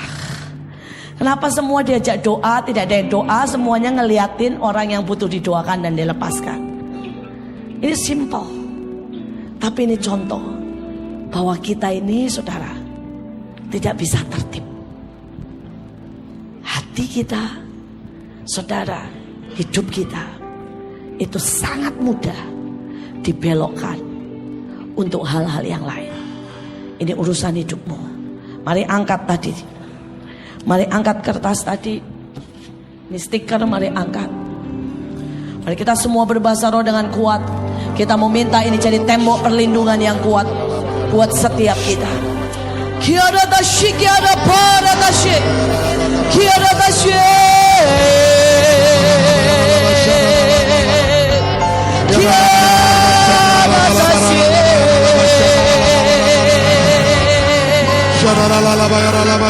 Kenapa semua diajak doa, tidak ada yang doa, semuanya ngeliatin orang yang butuh didoakan dan dilepaskan. Ini simple. Tapi ini contoh bahwa kita ini saudara tidak bisa tertib. Hati kita, saudara, hidup kita itu sangat mudah dibelokkan untuk hal-hal yang lain. Ini urusan hidupmu. Mari angkat tadi. Mari angkat kertas tadi. Ini stiker, mari angkat. Mari kita semua berbahasa roh dengan kuat. Kita mau minta ini jadi tembok perlindungan yang kuat buat setiap kita. Kiara dashi, kiara para dashi, kiara dashi. Kiara dashi.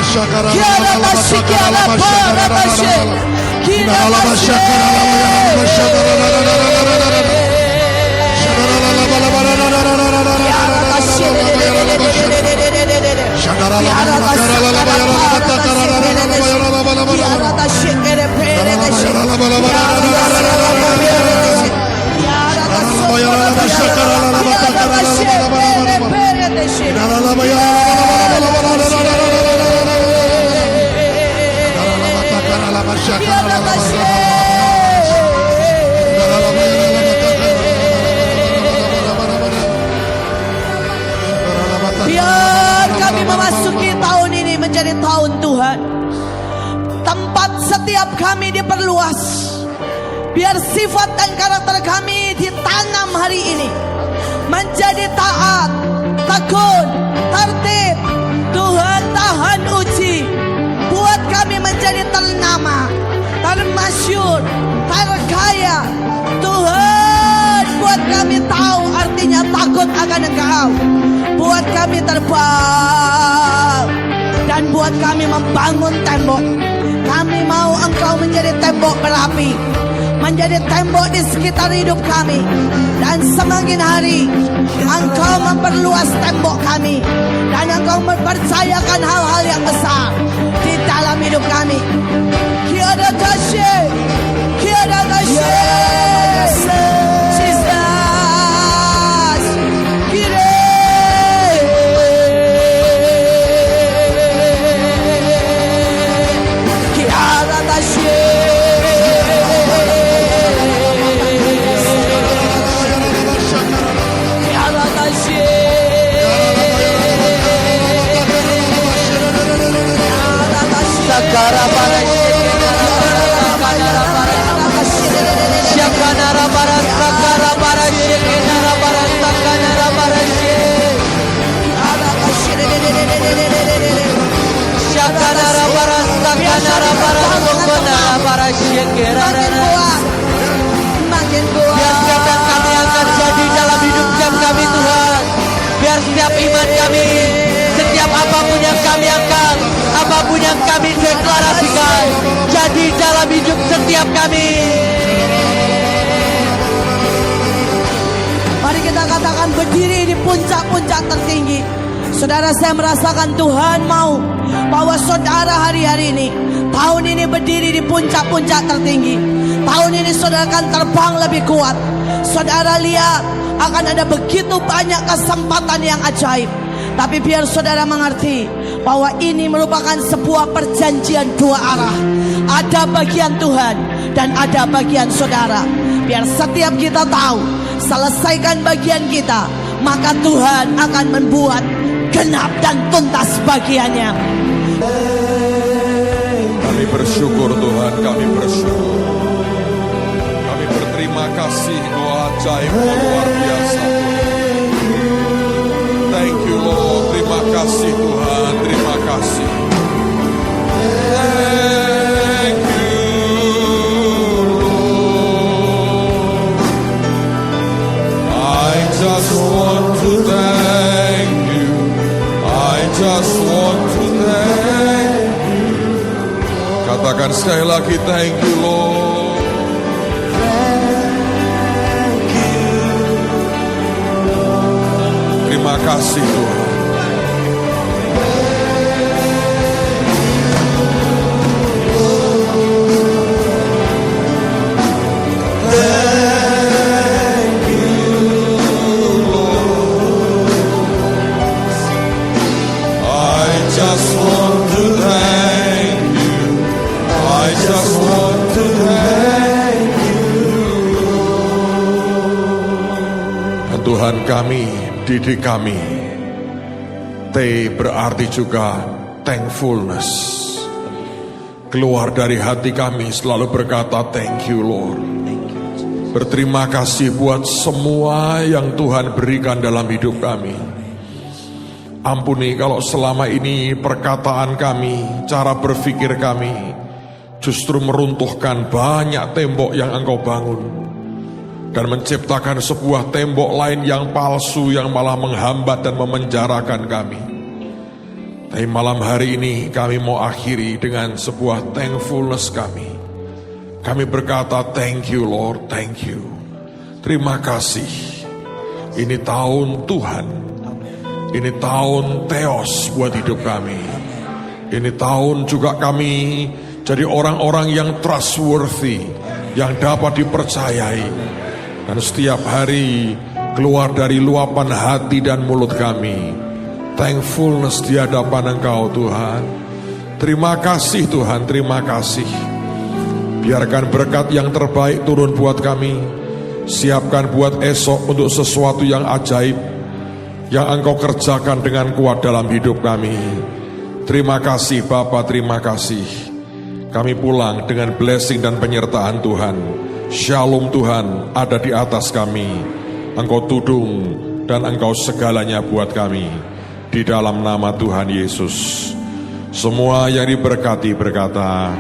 Kiara dashi, kiara para dashi, kiara dashi. Biar kami memasuki tahun ini menjadi tahun Tuhan. Tempat setiap kami diperluas. Biar sifat dan karakter kami ditanam hari ini menjadi taat, tekun, tertib. Tuhan tahan uji. Buat kami menjadi ternama, termasyur, terkaya. Tuhan buat kami tahu artinya takut akan Engkau. Buat kami terbang dan buat kami membangun tembok. Kami mau Engkau menjadi tembok berapi. menjadi tembok di sekitar hidup kami. Dan semakin hari Engkau memperluas tembok kami, dan Engkau mempercayakan hal-hal yang besar di dalam hidup kami. Kiada tasye, kiada tasye, Jesus, kire, kiada tasye. Biar setiap yang kami akan jadi dalam hidup setiap kami Tuhan. Biar setiap iman kami, setiap apapun yang kami angkat, apapun yang kami deklarasikan, jadi dalam hidup setiap kami. Mari kita katakan berdiri di puncak-puncak tertinggi. Saudara, saya merasakan Tuhan mau bahwa saudara hari-hari ini, tahun ini berdiri di puncak-puncak tertinggi. Tahun ini saudara akan terbang lebih kuat. Saudara lihat akan ada begitu banyak kesempatan yang ajaib. Tapi biar saudara mengerti bahwa ini merupakan sebuah perjanjian dua arah. Ada bagian Tuhan dan ada bagian saudara. Biar setiap kita tahu, selesaikan bagian kita, maka Tuhan akan membuat genap dan tuntas bagiannya. Kami bersyukur Tuhan, kami bersyukur. Kami berterima kasih, Engkau ajaib, luar biasa. Thank you Lord, terima kasih Tuhan, terima kasih. Thank you Lord. I just want to thank you. I just want to thank you. Katakan sekali lagi, thank you Lord. Terima kasih Tuhan. Thank you Lord. I just want to thank you. I just want to thank you. Dan Tuhan kami, didik kami. T berarti juga thankfulness. Keluar dari hati kami selalu berkata thank you Lord. Berterima kasih buat semua yang Tuhan berikan dalam hidup kami. Ampuni kalau selama ini perkataan kami, cara berpikir kami justru meruntuhkan banyak tembok yang Engkau bangun dan menciptakan sebuah tembok lain yang palsu yang malah menghambat dan memenjarakan kami. Tapi malam hari ini kami mau akhiri dengan sebuah thankfulness kami. Kami berkata thank you Lord, thank you. Terima kasih. Ini tahun Tuhan. Ini tahun Theos buat hidup kami. Ini tahun juga kami jadi orang-orang yang trustworthy, yang dapat dipercayai. Dan setiap hari keluar dari luapan hati dan mulut kami thankfulness di hadapan Engkau Tuhan. Terima kasih Tuhan, terima kasih. Biarkan berkat yang terbaik turun buat kami. Siapkan buat esok untuk sesuatu yang ajaib yang Engkau kerjakan dengan kuat dalam hidup kami. Terima kasih Bapa, terima kasih. Kami pulang dengan blessing dan penyertaan Tuhan. Shalom Tuhan ada di atas kami. Engkau tudung dan Engkau segalanya buat kami. Di dalam nama Tuhan Yesus. Semua yang diberkati berkata.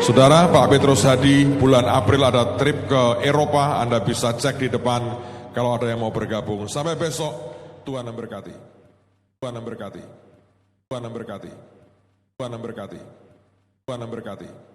Saudara, Pak Petrus Hadi bulan April ada trip ke Eropa. Anda bisa cek di depan kalau ada yang mau bergabung. Sampai besok, Tuhan memberkati. Tuhan memberkati. Tuhan memberkati. Tuhan memberkati. Tuhan memberkati.